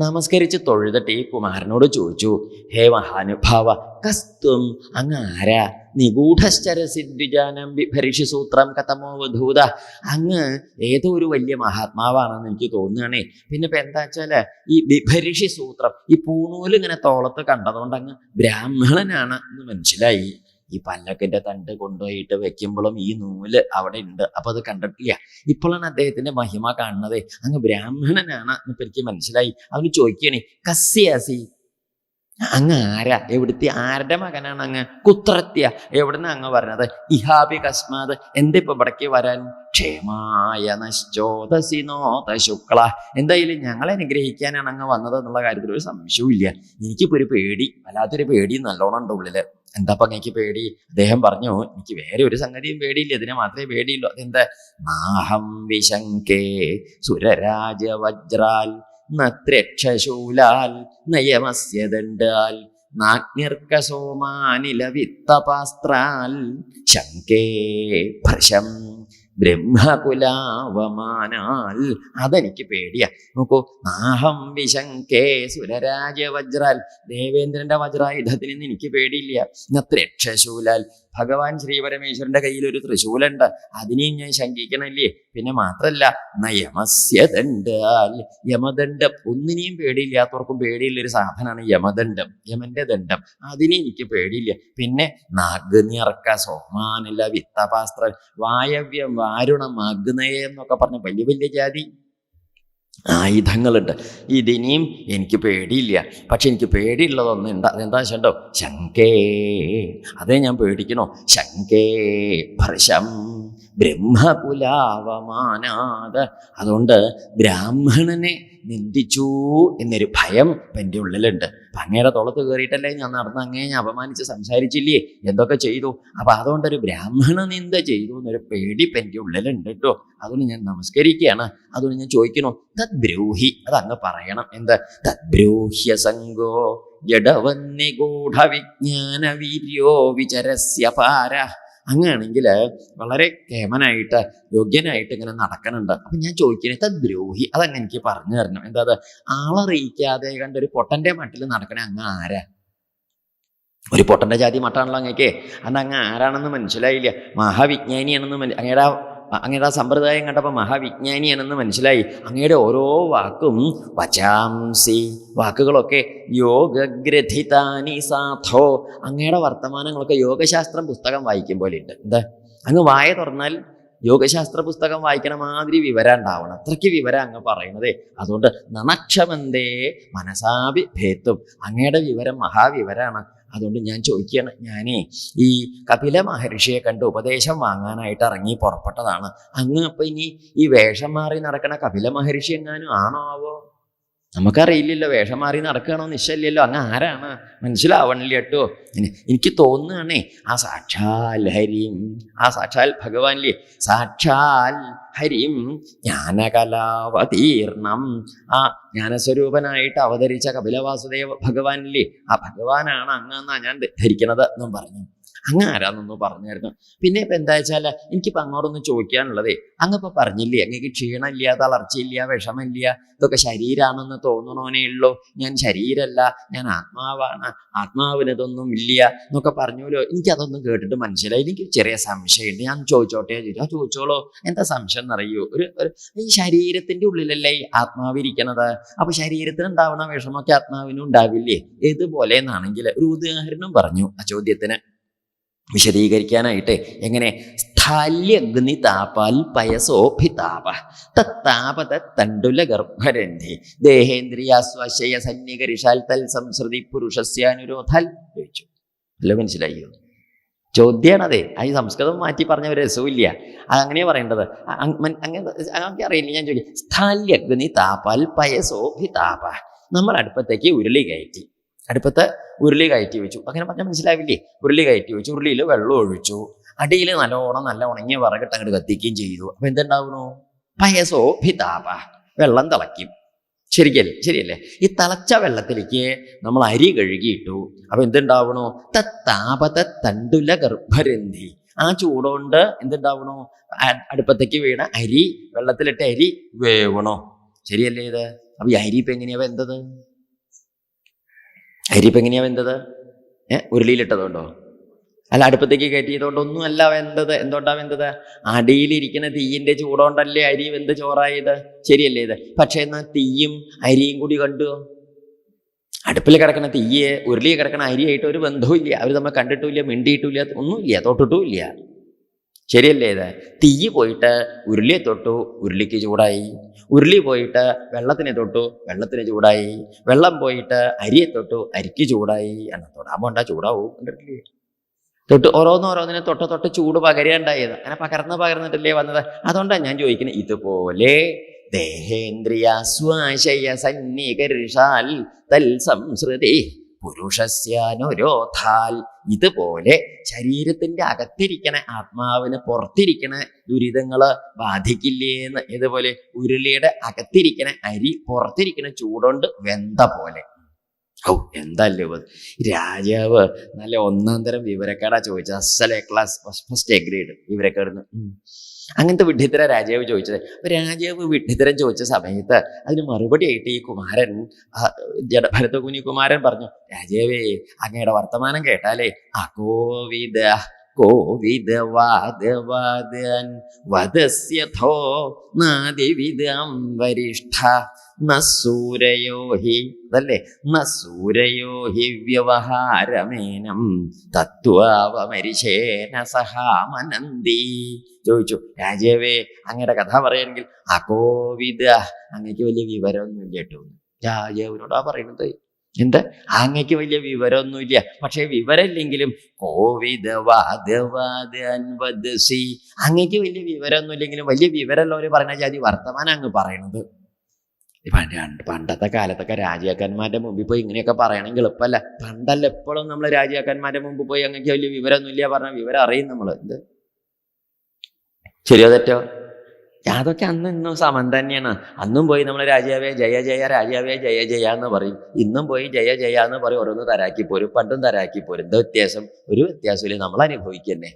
നമസ്കരിച്ച് തൊഴുതിട്ട് ഈ കുമാരനോട് ചോദിച്ചു, ഹേ മഹാനുഭാവ, കസ്ത്വം അങ്ങ് ആരാ? നിഗൂഢശ്ചരസിദ്വിജാനം ബിഭരിഷി സൂത്രം കഥമോ വധൂത. അങ്ങ് ഏതോ ഒരു വലിയ മഹാത്മാവാണെന്ന് എനിക്ക് തോന്നുകയാണേ. പിന്നെ ഇപ്പൊ എന്താ വെച്ചാല് ഈ ബിഭരിഷി സൂത്രം, ഈ പൂണൂല് ഇങ്ങനെ തോളത്ത് കണ്ടതുകൊണ്ട് അങ്ങ് ബ്രാഹ്മണനാണ് എന്ന് മനസ്സിലായി. ഈ പല്ലക്കിന്റെ തണ്ട് കൊണ്ടുപോയിട്ട് വെക്കുമ്പോഴും ഈ നൂല് അവിടെ ഉണ്ട്. അപ്പൊ അത് കണ്ടിട്ടില്ല. ഇപ്പോഴാണ് അദ്ദേഹത്തിന്റെ മഹിമ കാണുന്നത്. അങ്ങ് ബ്രാഹ്മണനാണ് എന്നിപ്പോ എനിക്ക് മനസ്സിലായി. അവന് ചോദിക്കണേ, കസ്യാസി, അങ്ങ് ആരാ? എവിടുത്തെ ആരുടെ മകനാണ് അങ്ങ്? കുത്രത്യ, എവിടുന്ന് അങ്ങ് പറഞ്ഞത്? ഇഹാപി കസ്മാത്, എന്തിപ്പോ ഇവിടേക്ക് വരാൻ? ക്ഷേമായ നശ്ചോദസിനോത ശുക്ല, എന്തായാലും ഞങ്ങളെ അനുഗ്രഹിക്കാനാണ് അങ്ങ് വന്നത് എന്നുള്ള കാര്യത്തിൽ ഒരു സംശയവും ഇല്ല. എനിക്കിപ്പോ ഒരു പേടി, വല്ലാത്തൊരു പേടി നല്ലോണം ഉണ്ട് ഉള്ളില്. എന്താപ്പ എനിക്ക് പേടി? അദ്ദേഹം പറഞ്ഞു, എനിക്ക് വേറെ ഒരു സംഗതിയും പേടിയില്ല, ഇതിനെ മാത്രമേ പേടിയുള്ളൂ. അതെന്താ? നാഹം വിശങ്കേ സുരരാജവജ്രാൽ നത്രക്ഷശൂലാൽ നയമസ്യദണ്ഡാൽ നാഗ്നിർക്കസോമാനില വിത്തപാസ്ത്രാൽ ശങ്കേ ഭൃശം ബ്രഹ്മകുലാവമാനാൽ. അതെനിക്ക് പേടിയാ. നോക്കൂ, നാഹം വിശങ്കേ സുരരാജവജ്രാൽ, ദേവേന്ദ്രന്റെ വജ്രായുധത്തിൽ നിന്ന് എനിക്ക് പേടിയില്ല. നത്രക്ഷശൂലാൽ, ഭഗവാൻ ശ്രീപരമേശ്വരന്റെ കയ്യിൽ ഒരു തൃശൂലുണ്ട്, അതിനെയും ഞാൻ ശങ്കിക്കണല്ലേ. പിന്നെ മാത്രല്ല നയമസ്യദണ്ഡാൽ, യമദണ്ഡം, ഒന്നിനെയും പേടിയില്ലാത്തവർക്കും പേടിയുള്ളൊരു സാധനമാണ് യമദണ്ഡം, യമന്റെ ദണ്ഡം, അതിനെ എനിക്ക് പേടിയില്ല. പിന്നെ നാഗ്നിർക്ക സോമാനില വിത്തപാസ്ത്ര, വായവ്യം, വാരുണം, അഗ്നയ എന്നൊക്കെ പറഞ്ഞ വലിയ വലിയ ജാതി ആയുധങ്ങളുണ്ട്. ഇതിനെയും എനിക്ക് പേടിയില്ല. പക്ഷെ എനിക്ക് പേടിയുള്ളതൊന്നുണ്ട്. അതെന്താ വെച്ചോ? ശങ്കേ, അതേ ഞാൻ പേടിക്കണോ? ശങ്കേ ഭൃശം ബ്രഹ്മകുലാവമാനാത്, അതുകൊണ്ട് ബ്രാഹ്മണനെ നിന്ദിച്ചു എന്നൊരു ഭയം ഇപ്പം എൻ്റെ ഉള്ളിലുണ്ട്. അപ്പം അങ്ങയുടെ തോളത്ത് കയറിയിട്ടല്ലേ ഞാൻ നടന്ന് അങ്ങേ ഞാൻ അപമാനിച്ച് സംസാരിച്ചില്ലേ, എന്തൊക്കെ ചെയ്തു. അപ്പം അതുകൊണ്ടൊരു ബ്രാഹ്മണ നിന്ദ ചെയ്തു എന്നൊരു പേടി ഇപ്പം എൻ്റെ ഉള്ളിലുണ്ട് കേട്ടോ. അതുകൊണ്ട് ഞാൻ നമസ്കരിക്കുകയാണ്. അതുകൊണ്ട് ഞാൻ ചോദിക്കണോ, തദ്ബ്രൂഹി, അത് അങ്ങ് പറയണം. എന്താ? തദ്ബ്രൂഹ്യ സംഗോ ജഡവന്നിഗൂഢ വിജ്ഞാന വീര്യോ വിചരസ്യ പാര. അങ്ങനെയാണെങ്കിൽ വളരെ കേമനായിട്ട് യോഗ്യനായിട്ട് ഇങ്ങനെ നടക്കണുണ്ട്. അപ്പം ഞാൻ ചോദിക്കുന്നത്, തദ്ബ്രൂഹി, അതങ്ങ് എനിക്ക് പറഞ്ഞു തരണം. എന്താ? അത് ആളറിയിക്കാതെ കണ്ടൊരു പൊട്ടന്റെ മട്ടിൽ നടക്കണേ അങ്ങ് ആരാ? ഒരു പൊട്ടന്റെ ജാതി മട്ടാണല്ലോ അങ്ങേക്ക്. അന്ന് അങ്ങ് ആരാണെന്ന് മനസ്സിലായില്ല. മഹാവിജ്ഞാനിയാണെന്ന് അങ്ങയുടെ ആ സമ്പ്രദായം കണ്ടപ്പോൾ മഹാവിജ്ഞാനിയാണെന്ന് മനസ്സിലായി. അങ്ങയുടെ ഓരോ വാക്കും വചാംസി, വാക്കുകളൊക്കെ യോഗഗ്രഥിതാനി സാധോ, അങ്ങയുടെ വർത്തമാനങ്ങളൊക്കെ യോഗശാസ്ത്രം പുസ്തകം വായിക്കും പോലെ ഉണ്ട്. എന്താ? അങ്ങ് വായ തുറന്നാൽ യോഗശാസ്ത്ര പുസ്തകം വായിക്കണ മാതിരി വിവരം ഉണ്ടാവണം. അത്രയ്ക്ക് വിവരം അങ്ങ് പറയണതേ. അതുകൊണ്ട് നനക്ഷമന്തേ മനസാഭി ഭേത്തും, അങ്ങയുടെ വിവരം മഹാവിവരാണ്. അതുകൊണ്ട് ഞാൻ ചോദിക്കുകയാണ്, ഞാനേ ഈ കപില മഹർഷിയെ കണ്ട് ഉപദേശം വാങ്ങാനായിട്ട് ഇറങ്ങി പുറപ്പെട്ടതാണ്. അങ്ങ് അപ്പം ഇനി ഈ വേഷം മാറി നടക്കണ കപില മഹർഷി എങ്ങാനും ആണോ ആവോ? നമുക്കറിയില്ലല്ലോ, വേഷം മാറി നടക്കുകയാണോ നിശ്ചയില്ലല്ലോ. അങ്ങ് ആരാണ് മനസ്സിലാവണില്ല കേട്ടോ. എനിക്ക് തോന്നുകയാണേ ആ സാക്ഷാൽ ഹരിം, ആ സാക്ഷാൽ ഭഗവാനില്ലേ, സാക്ഷാൽ ഹരിം ജ്ഞാനകലാവതീർണം, ആ ജ്ഞാനസ്വരൂപനായിട്ട് അവതരിച്ച കപിലവാസുദേവ ഭഗവാനില്ലേ, ആ ഭഗവാനാണ് അങ്ങെന്നാ ഞാൻ ധരിക്കണത് എന്നും പറഞ്ഞു. അങ്ങ് ആരാന്നൊന്ന് പറഞ്ഞായിരുന്നു. പിന്നെ ഇപ്പം എന്താ വെച്ചാൽ എനിക്കിപ്പോൾ അങ്ങോട്ടൊന്ന് ചോദിക്കാനുള്ളതേ, അങ്ങിപ്പോൾ പറഞ്ഞില്ലേ അങ്ങക്ക് ക്ഷീണമില്ല, തളർച്ചയില്ല, വിഷമില്ല, ഇതൊക്കെ ശരീരമാണെന്ന് തോന്നണോനേ ഉള്ളൂ, ഞാൻ ശരീരമല്ല, ഞാൻ ആത്മാവാണ്, ആത്മാവിന് ഇതൊന്നും ഇല്ല എന്നൊക്കെ പറഞ്ഞല്ലോ. എനിക്കതൊന്നും കേട്ടിട്ട് മനസ്സിലായി. എനിക്ക് ചെറിയ സംശയമുണ്ട്, ഞാൻ ചോദിച്ചോട്ടെ? ചോദിച്ചോളൂ. എന്താ സംശയം എന്നറിയൂ? ഈ ശരീരത്തിന്റെ ഉള്ളിലല്ലേ ഈ ആത്മാവ് ഇരിക്കണത്. അപ്പൊ ശരീരത്തിന് ഉണ്ടാവുന്ന വിഷമൊക്കെ ആത്മാവിനും ഉണ്ടാവില്ലേ? ഇതുപോലെ എന്നാണെങ്കിൽ ഒരു ഉദാഹരണം പറഞ്ഞു ആ ചോദ്യത്തിന് വിശദീകരിക്കാനായിട്ട്. എങ്ങനെ? സ്ഥല്യഗ്നി താപാൽ പയസോഭിതാപ തത്താപത തണ്ടുല ഗർഭരന്ധി ദേഹേന്ദ്രിയാസ്വാശയ സന്നികരിഷാൽ തൽ സംസൃതി പുരുഷസ്യാനുരോധാൽ ചോദിച്ചു. അല്ല, മനസ്സിലായോ? ചോദ്യമാണതേ. ആ ഈ സംസ്കൃതം മാറ്റി പറഞ്ഞ ഒരു രസമില്ല. അങ്ങനെയാ പറയേണ്ടത്. അങ്ങനെ അറിയില്ല. ഞാൻ ചോദിക്കും, സ്ഥല്യഗ്നി താപാൽ പയസോഭിതാപ. നമ്മൾ അടുപ്പത്തേക്ക് ഉരുളി കയറ്റി, അടുപ്പത്ത് ഉരുളി കയറ്റി വെച്ചു. അങ്ങനെ പറഞ്ഞാൽ മനസ്സിലാവില്ലേ? ഉരുളി കയറ്റി വെച്ചു, ഉരുളിയിൽ വെള്ളം ഒഴിച്ചു, അടിയിൽ നല്ല ഉണങ്ങിയ വിറകിട്ട് അങ്ങോട്ട് കത്തിക്കുകയും ചെയ്തു. അപ്പൊ എന്തുണ്ടാവുന്നു? പയസോഭിതാപ, വെള്ളം തിളയ്ക്കും. ശരിയല്ലേ? ഈ തിളച്ച വെള്ളത്തിലേക്ക് നമ്മൾ അരി കഴുകിയിട്ടു. അപ്പൊ എന്തുണ്ടാവണോ? താപത തണ്ടുല ഗർഭരന്ധി. ആ ചൂടുകൊണ്ട് എന്തുണ്ടാവണോ? അടുപ്പത്തേക്ക് വീണ അരി, വെള്ളത്തിലിട്ട അരി വേവണോ? ശരിയല്ലേ ഇത്? അപ്പൊ ഈ അരി ഇപ്പൊ എങ്ങനെയാ വെന്തത്? ഉരുളിയിലിട്ടതുകൊണ്ടോ? അല്ല, അടുപ്പത്തേക്ക് കയറ്റിയതുകൊണ്ടൊന്നും അല്ല വെന്തത്. എന്തുകൊണ്ടാ വെന്തത്? അടിയിലിരിക്കുന്ന തീയിന്റെ ചൂടുകൊണ്ടല്ലേ അരി വെന്ത് ചോറായത്. ശരിയല്ലേ ഇത്? പക്ഷെ എന്നാൽ തീയും അരിയും കൂടി കണ്ടു. അടുപ്പിൽ കിടക്കുന്ന തീയെ ഉരുളിയിൽ കിടക്കുന്ന അരിയായിട്ട് ഒരു ബന്ധവും ഇല്ല. അവർ നമ്മൾ കണ്ടിട്ടുമില്ല, മിണ്ടിയിട്ടുമില്ല, ഒന്നുമില്ല, തൊട്ടിട്ടുമില്ല. ശരിയല്ലേ ഇത്? തീ പോയിട്ട് ഉരുളിയെ തൊട്ടു, ഉരുളിക്ക് ചൂടായി. ഉരുളി പോയിട്ട് വെള്ളത്തിനെ തൊട്ടു, വെള്ളത്തിന് ചൂടായി. വെള്ളം പോയിട്ട് അരിയെ തൊട്ടു, അരിക്ക് ചൂടായി. എന്നാ തൊടാൻ പോണ്ട, ചൂടാവും. കണ്ടിട്ടില്ലേ? തൊട്ട് ഓരോന്നിനെ തൊട്ട് ചൂട് പകരുകയുണ്ടായത്. അങ്ങനെ പകർന്നിട്ടല്ലേ വന്നത്. അതുകൊണ്ടാണ് ഞാൻ ചോദിക്കുന്നത്, ഇതുപോലെ ദേഹേന്ദ്രിയാസ്വാശയ സന്നികരിഷാൽ തൽ സംസൃതി പുരുഷസ്യാനുരോധാൽ. ഇതുപോലെ ശരീരത്തിന്റെ അകത്തിരിക്കണ ആത്മാവിന് പുറത്തിരിക്കണ ദുരിതങ്ങള് ബാധിക്കില്ലേന്ന്. ഇതുപോലെ ഉരുളിയുടെ അകത്തിരിക്കണ അരി പുറത്തിരിക്കണ ചൂടുകൊണ്ട് വെന്ത പോലെ. എന്തല്ലോ രാജാവ് നല്ല ഒന്നാം തരം വിവരക്കേടാ ചോദിച്ചത്. അസലെ ക്ലാസ്, ഫസ്റ്റ് ഗ്രേഡ് വിവരക്കേടുന്ന്. അങ്ങനത്തെ വിഡ്ഢിത്തര രാജാവ് ചോദിച്ചത്. അപ്പൊ രാജാവ് വിഡ്ഢിത്തരം ചോദിച്ച സമയത്ത് അതിന് മറുപടി ആയിട്ട് ഈ കുമാരൻ, ഭരതകുനി കുമാരൻ പറഞ്ഞു, രാജാവേ, അങ്ങയുടെ വർത്തമാനം കേട്ടാലേ കോവിദവാദവാദൻ വദസ്യഥോ നാദിവിദം വരിഷ്ഠ നസൂരയോ ഹി, അതല്ലേ, നസൂരയോ ഹി വ്യവഹാരമേനം തത്വാവമരിശേന സഹാമനന്തി. ചോദിച്ചു, രാജാവേ, അങ്ങയുടെ കഥ പറയുകയാണെങ്കിൽ അകോവിദ, അങ്ങക്ക് വലിയ വിവരമൊന്നുമില്ല കേട്ടോ. രാജാവിനോടാ പറയുന്നത്. എന്താ? അങ്ങക്ക് വലിയ വിവരമൊന്നുമില്ല. പക്ഷെ വിവരമില്ലെങ്കിലും കോവിദവാദവാദൻവദസി, അങ്ങക്ക് വലിയ വിവരമൊന്നുമില്ലെങ്കിലും വലിയ വിവരമുള്ളവര് പറയുന്ന ജാതി വർത്തമാനം അങ്ങ് പറയണത്. പണ്ടത്തെ കാലത്തൊക്കെ രാജാക്കന്മാരുടെ മുമ്പിൽ പോയി ഇങ്ങനെയൊക്കെ പറയണമെങ്കിൽ എളുപ്പമല്ല. പണ്ടല്ല, എപ്പോഴും നമ്മൾ രാജാക്കന്മാരുടെ മുമ്പ് പോയി അങ്ങക്ക് വലിയ വിവരമൊന്നുമില്ല പറഞ്ഞാൽ വിവരം അറിയും നമ്മൾ. എന്ത് ശരിയോ തെറ്റോ? അതൊക്കെ അന്ന് ഇന്നും സമം തന്നെയാണ്. അന്നും പോയി നമ്മൾ രാജാവേ ജയ ജയ, രാജാവേ ജയ ജയ എന്ന് പറയും. ഇന്നും പോയി ജയ ജയ എന്ന് പറയും. ഓരോന്ന് തരാക്കി പോരും, പണ്ടും തരാക്കി പോരും. എന്താ വ്യത്യാസം? ഒരു വ്യത്യാസമില്ല, നമ്മൾ അനുഭവിക്കന്നെ.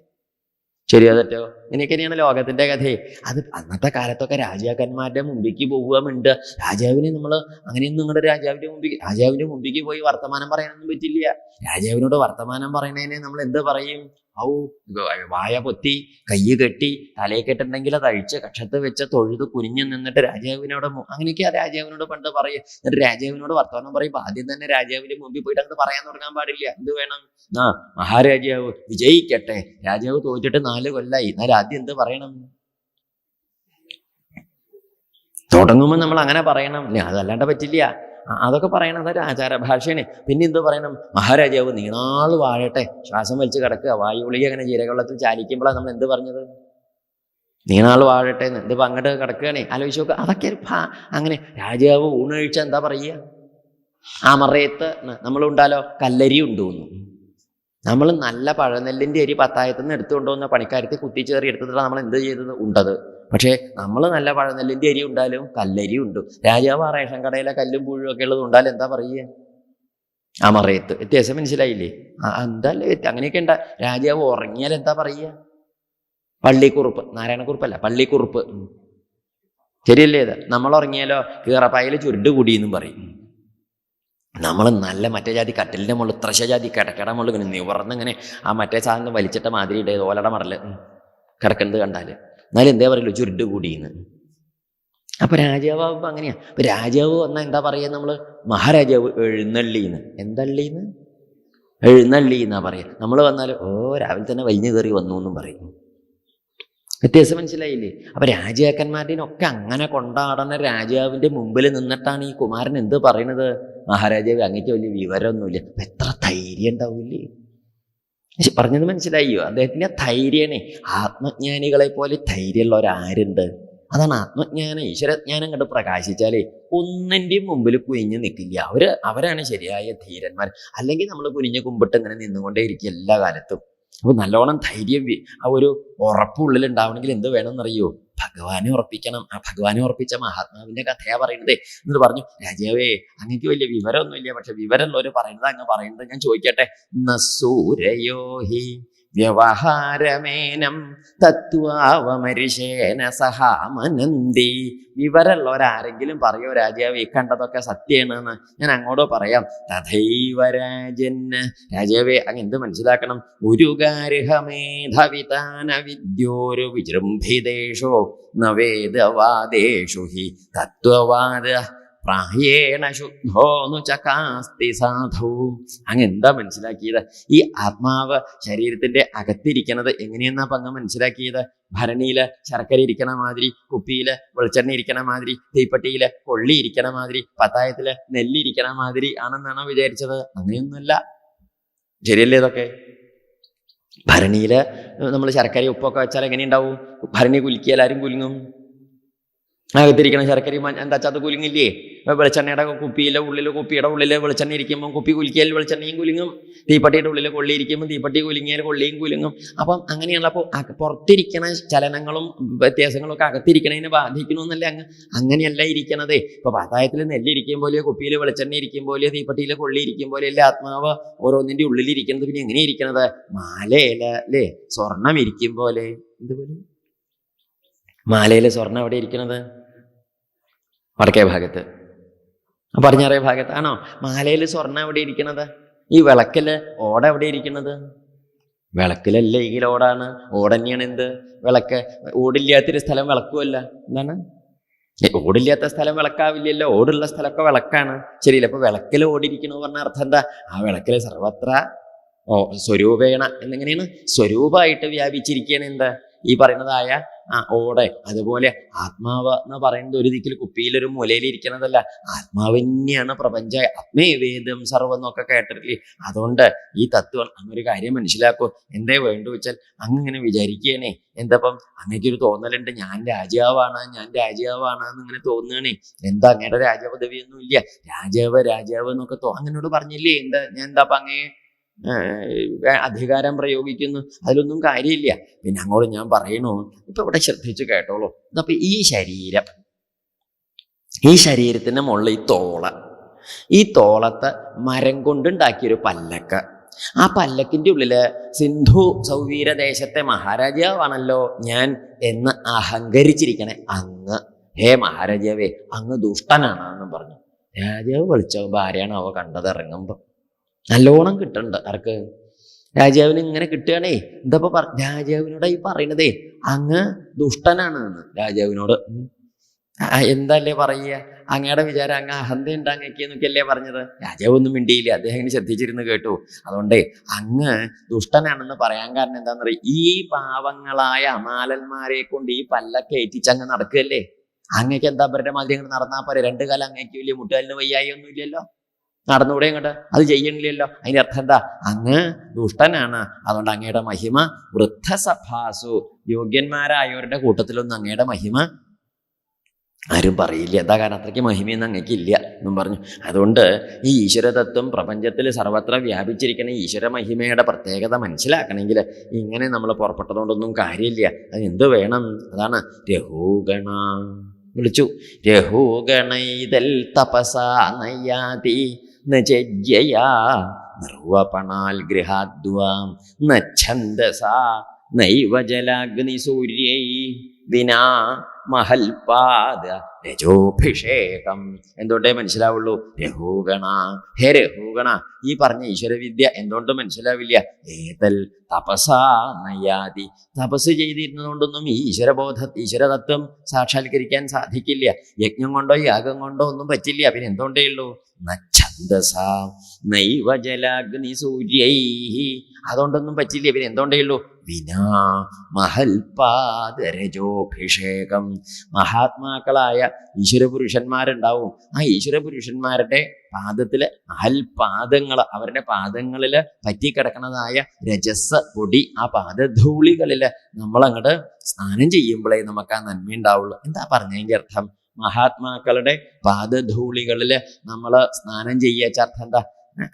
ശരിയോ തെറ്റോ? ഇങ്ങനെയൊക്കെ തന്നെയാണ് ലോകത്തിന്റെ കഥയെ. അത് അന്നത്തെ കാലത്തൊക്കെ രാജാക്കന്മാരുടെ മുമ്പിലേക്ക് പോവുകയുണ്ട്. രാജാവിനെ നമ്മൾ അങ്ങനെയൊന്നും നിങ്ങളുടെ രാജാവിന്റെ മുമ്പിലേക്ക് പോയി വർത്തമാനം പറയാനൊന്നും പറ്റില്ല. രാജാവിനോട് വർത്തമാനം പറയണതിനെ നമ്മൾ എന്ത് പറയും? വായ പൊത്തി, കൈ കെട്ടി, തലയെ കെട്ടുണ്ടെങ്കിൽ അത് അഴിച്ച് കക്ഷത്ത് വെച്ച് തൊഴുത് കുനിഞ്ഞു നിന്നിട്ട് രാജാവിനോട്, അങ്ങനെയൊക്കെയാ രാജാവിനോട് പണ്ട് പറയും. എന്നിട്ട് രാജാവിനോട് വർത്തമാനം പറയുമ്പോൾ ആദ്യം തന്നെ രാജാവിന്റെ മുമ്പിൽ പോയിട്ട് അങ്ങ് പറയാൻ തുടങ്ങാൻ പാടില്ല. എന്ത് വേണം? മഹാരാജാവ് വിജയിക്കട്ടെ, രാജാവ് തോറ്റിട്ട് 4 കൊല്ലായി, എന്നാൽ ആദ്യം എന്ത് പറയണം? തുടങ്ങുമ്പോൾ നമ്മൾ അങ്ങനെ പറയണം. അതല്ലാണ്ട് പറ്റില്ല. അതൊക്കെ പറയണം, അതൊരു ആചാരഭാഷയാണ്. പിന്നെ എന്ത് പറയണം? മഹാരാജാവ് നീണാൾ വാഴട്ടെ, ശ്വാസം വലിച്ച് കിടക്കുക, വായുവിളി അങ്ങനെ ജീരകവെള്ളത്തിൽ ചാലിക്കുമ്പോഴാണ് നമ്മൾ എന്ത് പറഞ്ഞത്? നീണാൾ വാഴട്ടെ എന്ന്. ഇതിപ്പോൾ അങ്ങോട്ട് കിടക്കുകയാണേ, ആലോചിച്ച് നോക്കുക. അതൊക്കെ അങ്ങനെ. രാജാവ് ഊണഴിച്ച എന്താ പറയുക? ആ മറയത്ത് നമ്മളുണ്ടാലോ കല്ലരി ഉണ്ടോന്നു. നമ്മൾ നല്ല പഴനെല്ലിൻ്റെ അരി പത്തായത്തുനിന്ന് എടുത്തുകൊണ്ടുവന്ന പണിക്കാരത്തെ കുത്തിച്ചേറി എടുത്തിട്ടാണ് നമ്മൾ എന്ത് ചെയ്തത്? ഉണ്ടത്. പക്ഷേ നമ്മൾ നല്ല പഴനെല്ലിൻ്റെ അരി ഉണ്ടാലും കല്ലരി ഉണ്ട്. രാജാവ് ആ റേഷൻ കടയിലെ കല്ലും പുഴും ഒക്കെ ഉള്ളത് ഉണ്ടാലും എന്താ പറയുക? ആ മറയത്ത്. വ്യത്യാസം മനസ്സിലായില്ലേ? എന്തല്ലേ അങ്ങനെയൊക്കെ ഉണ്ടാ. രാജാവ് ഉറങ്ങിയാൽ എന്താ പറയുക? പള്ളിക്കുറുപ്പ്. നാരായണക്കുറുപ്പല്ല, പള്ളിക്കുറുപ്പ്. ശരിയല്ലേ? ഇത് നമ്മൾ ഉറങ്ങിയാലോ കീറപ്പായൽ ചുരുണ്ട് കൂടിയെന്നും പറയും. നമ്മൾ നല്ല മറ്റേ ജാതി കട്ടിലിൻ്റെ മുകളിൽ ത്രശജാതി കിടക്കട മുകളിൽ ഇങ്ങനെ നിവർന്നിങ്ങനെ ആ മറ്റേ സാധനം വലിച്ചിട്ട മാതിരിയുടെ ഓലയുടെ മറല് കിടക്കുന്നത് കണ്ടാൽ എന്നാലും എന്തേ പറയല്ലോ ചുരുണ്ട് കൂടിയെന്ന്. അപ്പൊ രാജാവാകുമ്പോൾ അങ്ങനെയാ. അപ്പൊ രാജാവ് വന്നാൽ എന്താ പറയുക നമ്മൾ? മഹാരാജാവ് എഴുന്നള്ളീന്ന്. എന്തള്ളീന്ന്? എഴുന്നള്ളീന്നാ പറയാ. നമ്മൾ വന്നാൽ ഓ രാവിലെ തന്നെ വലിഞ്ഞു കയറി വന്നു എന്നും പറയും. വ്യത്യാസം മനസ്സിലായില്ലേ? അപ്പൊ രാജാക്കന്മാരുടെയൊക്കെ അങ്ങനെ കൊണ്ടാടുന്ന രാജാവിന്റെ മുമ്പിൽ നിന്നിട്ടാണ് ഈ കുമാരൻ എന്ത് പറയണത്? മഹാരാജാവ് അങ്ങേക്ക് വലിയ വിവരമൊന്നുമില്ല. എത്ര ധൈര്യം ഉണ്ടാവില്ലേ? പറഞ്ഞത് മനസ്സിലായോ? അദ്ദേഹത്തിന്റെ ധൈര്യനെ. ആത്മജ്ഞാനികളെ പോലെ ധൈര്യമുള്ളവരാരുണ്ട്? അതാണ് ആത്മജ്ഞാനം. ഈശ്വരജ്ഞാനം കണ്ട് പ്രകാശിച്ചാലേ ഒന്നിൻ്റെയും മുമ്പിൽ കുനിഞ്ഞു നിൽക്കില്ല. അവരാണ് ശരിയായ ധീരന്മാർ. അല്ലെങ്കിൽ നമ്മൾ കുനിഞ്ഞു കുമ്പിട്ട് ഇങ്ങനെ നിന്നുകൊണ്ടേ ഇരിക്കും എല്ലാ കാലത്തും. അപ്പൊ നല്ലോണം ധൈര്യം, ആ ഒരു ഉറപ്പുള്ളിൽ ഉണ്ടാവണമെങ്കിൽ എന്ത് വേണമെന്നറിയോ? ഭഗവാനെ ഉറപ്പിക്കണം. ആ ഭഗവാനെ ഉറപ്പിച്ച മഹാത്മാവിന്റെ കഥയാ പറയുന്നത്. എന്നിട്ട് പറഞ്ഞു, രാജാവേ അങ്ങക്ക് വലിയ വിവരമൊന്നുമില്ല, പക്ഷെ വിവരമുള്ളവര് പറയുന്നത് അങ്ങ് പറയുന്നത് ഞാൻ ചോദിക്കട്ടെ. നസൂരയോഹി വ്യവഹാരമേനം തത്വാവമരിശേന സഹാമനന്തി. വിവരമുള്ളവരാരെങ്കിലും പറയോ രാജാവേ കണ്ടതൊക്കെ സത്യമാണെന്ന്? ഞാൻ അങ്ങോട്ടോ പറയാം. തഥൈവ രാജന്. രാജാവേ അങ്ങ് എന്ത് മനസ്സിലാക്കണം? ഉരുഗാർഹമേധവിതാന വിദ്യോരു വിജൃംഭിതേഷു നവേദവാദേഷു ഹി തത്വവാദ പ്രായേണ ശുദ്ധോന്നു ചകാസ്തി സാധു. അങ്ങ് എന്താ മനസ്സിലാക്കിയത്? ഈ ആത്മാവ് ശരീരത്തിന്റെ അകത്തിരിക്കുന്നത് എങ്ങനെയെന്നാ അങ്ങ് മനസ്സിലാക്കിയത്? ഭരണിയില് ശർക്കര ഇരിക്കണ മാതിരി, കുപ്പിയില് വെളിച്ചെണ്ണ ഇരിക്കണ മാതിരി, തീപ്പെട്ടിയില് കൊള്ളി ഇരിക്കണ മാതിരി, പത്തായത്തില് നെല്ലിരിക്കണ മാതിരി ആണെന്നാണോ വിചാരിച്ചത്? അങ്ങനെയൊന്നുമല്ല. ശരിയല്ലേ? ഇതൊക്കെ ഭരണിയില് നമ്മൾ ശർക്കര ഉപ്പൊക്കെ വെച്ചാൽ എങ്ങനെയുണ്ടാവും? ഭരണി കുലുക്കിയാൽ ആരും കുലുങ്ങും? അകത്തിരിക്കണ ശർക്കരയും എന്താ വെച്ചാൽ അത് കുലുങ്ങില്ലേ? വെളിച്ചെണ്ണയുടെ കുപ്പിയിലെ ഉള്ളിൽ, കുപ്പിയുടെ ഉള്ളിൽ വെളിച്ചെണ്ണ ഇരിക്കുമ്പോൾ കുപ്പി കുലുക്കിയാൽ വെളിച്ചെണ്ണയും കുലുങ്ങും. തീപ്പട്ടിയുടെ ഉള്ളിൽ കൊള്ളി ഇരിക്കുമ്പോൾ തീപ്പട്ടി കുലുങ്ങിയാൽ കൊള്ളിയും കുലുങ്ങും. അപ്പം അങ്ങനെയുള്ള അപ്പോൾ പുറത്തിരിക്കണ ചലനങ്ങളും വ്യത്യാസങ്ങളും ഒക്കെ അകത്തിരിക്കണതിനെ ബാധിക്കണമെന്നല്ല. അങ്ങനെയല്ല ഇരിക്കണതേ. ഇപ്പൊ പത്തായത്തിൽ നെല്ലിരിക്കും പോലെ, കുപ്പിയിൽ വെളിച്ചെണ്ണ ഇരിക്കും പോലെ, തീപ്പട്ടിയിൽ കൊള്ളി ഇരിക്കും പോലെ അല്ലേ ആത്മാവ് ഓരോന്നിന്റെ ഉള്ളിലിരിക്കുന്നത്? പിന്നെ എങ്ങനെ ഇരിക്കണത്? മാലയില അല്ലേ സ്വർണം ഇരിക്കും പോലെ. എന്തുപോലെ? മാലയിലെ സ്വർണം എവിടെ ഇരിക്കണത്? വടക്കേ ഭാഗത്ത്, പടിഞ്ഞാറേ ഭാഗത്ത് ആണോ? മാലയിൽ സ്വർണം എവിടെ ഇരിക്കണത്? ഈ വിളക്കില് ഓട എവിടെ ഇരിക്കണത്? വിളക്കിലല്ലേ ഈ ഓടാണ്. ഓടന്നെയാണ് എന്ത്? വിളക്ക്. ഓടില്ലാത്തൊരു സ്ഥലം വിളക്കുമല്ല. എന്താണ്? ഓടില്ലാത്ത സ്ഥലം വിളക്കാവില്ലല്ലോ. ഓടുള്ള സ്ഥലമൊക്കെ വിളക്കാണ്. ശരിയല്ല? അപ്പൊ വിളക്കിൽ ഓടിയിരിക്കണോ പറഞ്ഞ അർത്ഥം എന്താ? ആ വിളക്കില് സർവത്ര സ്വരൂപേണ എന്നെങ്ങനെയാണ്? സ്വരൂപമായിട്ട് വ്യാപിച്ചിരിക്കുകയാണ് എന്താ? ഈ പറയുന്നതായ ഓടെ. അതുപോലെ ആത്മാവ് എന്ന് പറയുന്നത് ഒരു ദിക്കിൽ കുപ്പിയിലൊരു മൂലയിൽ ഇരിക്കണതല്ല. ആത്മാവ് തന്നെയാണ് പ്രപഞ്ച ആത്മേവേദം സർവ്വം എന്നൊക്കെ കേട്ടിട്ടില്ലേ? അതുകൊണ്ട് ഈ തത്വം അങ്ങൊരു കാര്യം മനസ്സിലാക്കൂ. എന്തേ വേണ്ടു വെച്ചാൽ അങ്ങനെ വിചാരിക്കുകയാണേ. എന്തപ്പം അങ്ങനെയൊരു തോന്നലുണ്ട്, ഞാൻ രാജാവാണ് എന്നിങ്ങനെ തോന്നുകയാണേ. എന്താ അങ്ങയുടെ രാജപദവിയൊന്നും ഇല്ല. രാജാവ് എന്നൊക്കെ അങ്ങനോട് പറഞ്ഞില്ലേ? എന്താ അങ്ങേ അധികാരം പ്രയോഗിക്കുന്നു? അതിലൊന്നും കാര്യമില്ല. പിന്നെ അങ്ങോട്ട് ഞാൻ പറയണു, ഇപ്പൊ ഇവിടെ ശ്രദ്ധിച്ചു കേട്ടോളൂ. അപ്പൊ ഈ ശരീരത്തിന്റെ മുകളിൽ ഈ തോളത്ത് മരം കൊണ്ടുണ്ടാക്കിയൊരു പല്ലക്ക. ആ പല്ലക്കിന്റെ ഉള്ളില് സിന്ധു സൗവീര ദേശത്തെ മഹാരാജാവാണല്ലോ ഞാൻ എന്ന് അഹങ്കരിച്ചിരിക്കണേ അങ്ങ്. ഹേ മഹാരാജാവേ, അങ്ങ് ദുഷ്ടനാണെന്നും പറഞ്ഞു. രാജാവ് വിളിച്ചാകുമ്പോ ആരെയാണ് അവ കണ്ടത്? ഇറങ്ങുമ്പോ നല്ലോണം കിട്ടുന്നുണ്ട്. ആർക്ക്? രാജാവിന് ഇങ്ങനെ കിട്ടുകയാണേ. എന്തപ്പോ രാജാവിനോട് ഈ പറയണതേ അങ്ങ് ദുഷ്ടനാണ് എന്ന്. രാജാവിനോട് എന്തല്ലേ പറയുക? അങ്ങയുടെ വിചാരം അങ്ങ് അഹന്തയുണ്ട് അങ്ങക്ക് എന്നൊക്കെയല്ലേ പറഞ്ഞത്? രാജാവ് ഒന്നും മിണ്ടിയില്ല. അദ്ദേഹം ഇങ്ങനെ ശ്രദ്ധിച്ചിരുന്ന് കേട്ടു. അതുകൊണ്ട് അങ്ങ് ദുഷ്ടനാണെന്ന് പറയാൻ കാരണം എന്താണെന്ന് പറയും? ഈ പാവങ്ങളായ അമാലന്മാരെ കൊണ്ട് ഈ പല്ലൊക്കെ ഏറ്റിച്ചങ്ങ് നടക്കുകയല്ലേ. അങ്ങക്ക് എന്താ അവരുടെ മാതിരി അങ്ങ് നടന്നാൽ പോരെ? രണ്ടു കാലം അങ്ങേക്ക് വലിയ മുട്ടുകാലിന് വയ്യായി ഒന്നും ഇല്ലല്ലോ. നടന്നുകൂടെ ഇങ്ങോട്ട്? അത് ചെയ്യണില്ലല്ലോ. അതിന്റെ അർത്ഥം എന്താ? അങ്ങ് ദുഷ്ടനാണ്. അതുകൊണ്ട് അങ്ങയുടെ മഹിമ വൃദ്ധസഭാസു, യോഗ്യന്മാരായവരുടെ കൂട്ടത്തിലൊന്നും അങ്ങയുടെ മഹിമ ആരും പറയില്ല. എന്താ കാരണം? അത്രയ്ക്ക് മഹിമയൊന്നും അങ്ങേക്കില്ല എന്നും പറഞ്ഞു. അതുകൊണ്ട് ഈ ഈശ്വരതത്വം പ്രപഞ്ചത്തിൽ സർവത്ര വ്യാപിച്ചിരിക്കുന്ന ഈശ്വര മഹിമയുടെ പ്രത്യേകത മനസ്സിലാക്കണമെങ്കിൽ ഇങ്ങനെ നമ്മൾ പുറപ്പെട്ടതുകൊണ്ടൊന്നും കാര്യമില്ല. അത് എന്ത് വേണം? അതാണ് രഘുഗണ വിളിച്ചു. രഘുഗണൈതൽ തപസാ നയാതി നജ്യയാ നിർവപണാൽ ഗൃഹാദ്വാം നച്ഛന്ദസാ നൈവ ജലാഗ്നിസൂര്യൈ വിനാ മഹൽപാദ രജോഭിഷേകം. എന്തുകൊണ്ടേ മനസ്സിലാവുള്ളൂ? രഘുഗണ, ഹേ രഘുഗണ, ഈ പറഞ്ഞ ഈശ്വരവിദ്യ എന്തുകൊണ്ട് മനസ്സിലാവില്ല? ഏതൽ തപസാ നയാതി, തപസ് ചെയ്തിരുന്നതുകൊണ്ടൊന്നും ഈ ഈശ്വരതത്വം സാക്ഷാത്കരിക്കാൻ സാധിക്കില്ല. യജ്ഞം കൊണ്ടോ യാഗം കൊണ്ടോ ഒന്നും പറ്റില്ല. പിന്നെ എന്തുകൊണ്ടേ ഉള്ളൂ? നച്ഛന്ദസാ നൈവ ജലാഗ്നി സൂര്യൈ, അതുകൊണ്ടൊന്നും പറ്റില്ല. പിന്നെ എന്തുകൊണ്ടേ ഉള്ളൂ? വിനാ മഹൽപാദരജോഭിഷേകം. മഹാത്മാക്കളായ ഈശ്വരപുരുഷന്മാരുണ്ടാവും. ആ ഈശ്വരപുരുഷന്മാരുടെ പാദത്തില് മഹൽപാദങ്ങൾ, അവരുടെ പാദങ്ങളില് പറ്റിക്കിടക്കുന്നതായ രജസ് പൊടി, ആ പാദധൂളികളില് നമ്മളങ്ങോട്ട് സ്നാനം ചെയ്യുമ്പോഴേ നമുക്ക് ആ നന്മ ഉണ്ടാവുള്ളൂ. എന്താ പറഞ്ഞതിൻ്റെ അർത്ഥം? മഹാത്മാക്കളുടെ പാദധൂളികളില് നമ്മൾ സ്നാനം ചെയ്യാച്ച അർത്ഥം എന്താ?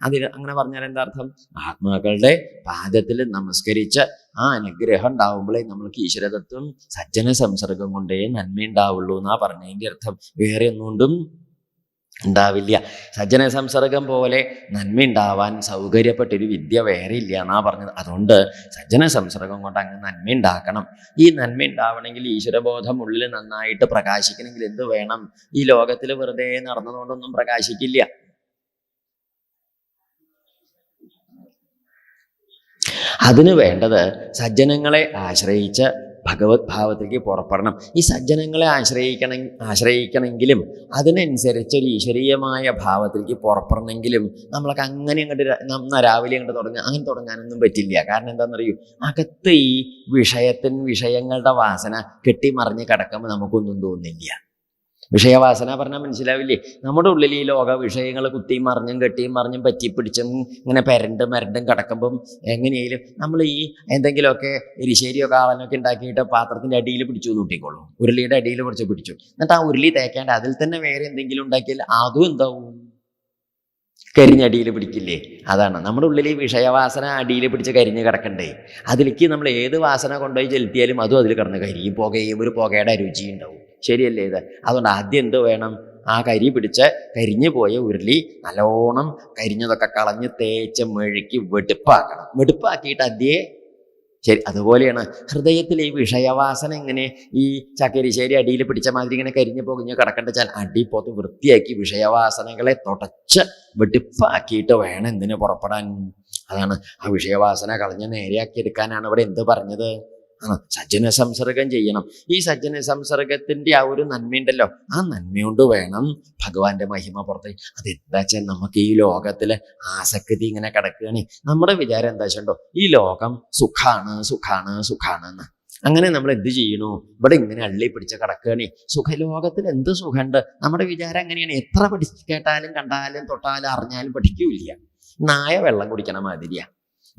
അതിന് അങ്ങനെ പറഞ്ഞാൽ എന്താ അർത്ഥം? മഹാത്മാക്കളുടെ പാദത്തിൽ നമസ്കരിച്ച് ആ അനുഗ്രഹം ഉണ്ടാവുമ്പോഴേ നമ്മൾക്ക് ഈശ്വരതത്വം സജ്ജന സംസർഗം കൊണ്ടേ നന്മ ഉണ്ടാവുള്ളൂ എന്നാ പറഞ്ഞതിൻ്റെ അർത്ഥം. വേറെ ഒന്നുകൊണ്ടും ഉണ്ടാവില്ല. സജ്ജന സംസർഗം പോലെ നന്മ ഉണ്ടാവാൻ സൗകര്യപ്പെട്ടൊരു വിദ്യ വേറെ ഇല്ല എന്നാ പറഞ്ഞത്. അതുകൊണ്ട് സജ്ജന സംസർഗം കൊണ്ട് അങ്ങ് നന്മ ഉണ്ടാക്കണം. ഈ നന്മ ഉണ്ടാവണമെങ്കിൽ, ഈശ്വരബോധം ഉള്ളിൽ നന്നായിട്ട് പ്രകാശിക്കണമെങ്കിൽ എന്ത് വേണം? ഈ ലോകത്തിൽ വെറുതെ നടന്നതുകൊണ്ടൊന്നും പ്രകാശിക്കില്ല. അതിന് വേണ്ടത് സജ്ജനങ്ങളെ ആശ്രയിച്ച് ഭഗവത് ഭാവത്തിലേക്ക് പുറപ്പെടണം. ഈ സജ്ജനങ്ങളെ ആശ്രയിക്കണമെങ്കിലും അതിനനുസരിച്ചൊരു ഈശ്വരീയമായ ഭാവത്തിലേക്ക് പുറപ്പെടണമെങ്കിലും നമ്മൾക്ക് അങ്ങനെ അങ്ങോട്ട് രാവിലെ അങ്ങോട്ട് അങ്ങനെ തുടങ്ങാനൊന്നും പറ്റില്ല. കാരണം എന്താണെന്നറിയൂ? അകത്ത് ഈ വിഷയങ്ങളുടെ വാസന കെട്ടിമറിഞ്ഞ് കിടക്കുമ്പോൾ നമുക്കൊന്നും തോന്നില്ല. വിഷയവാസന പറഞ്ഞാൽ മനസ്സിലാവില്ലേ? നമ്മുടെ ഉള്ളിൽ ഈ ലോക വിഷയങ്ങൾ കുത്തിയും മറിഞ്ഞും കെട്ടിയും മറിഞ്ഞും പറ്റിപ്പിടിച്ചും ഇങ്ങനെ മരണ്ടും കിടക്കുമ്പം എങ്ങനെയായാലും നമ്മൾ ഈ എന്തെങ്കിലുമൊക്കെ എരിശ്ശേരിയോ കാളനൊക്കെ ഉണ്ടാക്കിയിട്ട് പാത്രത്തിൻ്റെ അടിയിൽ പിടിച്ചു കൂട്ടിക്കോളും. ഉരുളിയുടെ അടിയിൽ കുറച്ച് പിടിച്ചു, എന്നിട്ട് ആ ഉരുളി തേക്കാണ്ട് അതിൽ തന്നെ വേറെ എന്തെങ്കിലും ഉണ്ടാക്കിയാൽ അതും എന്താവും? കരിഞ്ഞടിയിൽ പിടിക്കില്ലേ? അതാണ് നമ്മുടെ ഉള്ളിൽ ഈ വിഷയവാസന അടിയിൽ പിടിച്ച് കരിഞ്ഞ് കിടക്കണ്ടേ. അതിലേക്ക് നമ്മൾ ഏത് വാസന കൊണ്ടുപോയി ചെലുത്തിയാലും അതും അതിൽ കിടന്ന് കരിയും, പുകയും, ഒരു പുകയുടെ രുചി ഉണ്ടാവും. ശരിയല്ലേ ഇത്? അതുകൊണ്ട് ആദ്യം എന്ത് വേണം? ആ കരിഞ്ഞു പോയ ഉരുളി നല്ലോണം കരിഞ്ഞതൊക്കെ കളഞ്ഞ് തേച്ച് മെഴുക്കി വെടുപ്പാക്കണം. വെടുപ്പാക്കിയിട്ട് അതേ ശരി. അതുപോലെയാണ് ഹൃദയത്തിൽ ഈ വിഷയവാസന ഇങ്ങനെ ഈ ചക്കരിശ്ശേരി അടിയിൽ പിടിച്ച മാതിരി ഇങ്ങനെ കരിഞ്ഞ് പൊകിഞ്ഞ് കിടക്കേണ്ട വെച്ചാൽ അടിപ്പോത്ത് വൃത്തിയാക്കി വിഷയവാസനകളെ തുടച്ച് വെടുപ്പാക്കിയിട്ട് വേണം എന്തിനു പുറപ്പെടാൻ. അതാണ് ആ വിഷയവാസന കളഞ്ഞ് നേരെയാക്കി എടുക്കാനാണ് ഇവിടെ എന്ത് പറഞ്ഞത്? സജ്ജന സംസർഗം ചെയ്യണം. ഈ സജ്ജന സംസർഗത്തിന്റെ ആ ഒരു നന്മയുണ്ടല്ലോ, ആ നന്മയുണ്ട് വേണം ഭഗവാന്റെ മഹിമ പുറത്തേക്ക്. അതെന്താ വെച്ചാൽ നമുക്ക് ഈ ലോകത്തില് ആസക്തി ഇങ്ങനെ കിടക്കുകയാണ്. നമ്മുടെ വിചാരം എന്താ വെച്ചോ? ഈ ലോകം സുഖാണ് സുഖാണ് സുഖാണ് എന്ന്. അങ്ങനെ നമ്മൾ എന്ത് ചെയ്യണു? ഇവിടെ ഇങ്ങനെ അള്ളി പിടിച്ച് കിടക്കുകയാണ്. സുഖലോകത്തിൽ എന്ത് സുഖമുണ്ട്? നമ്മുടെ വിചാരം അങ്ങനെയാണ്. എത്ര കേട്ടാലും കണ്ടാലും തൊട്ടാലും അറിഞ്ഞാലും പഠിക്കൂല. നായ വെള്ളം കുടിക്കണ മാതിരിയാ.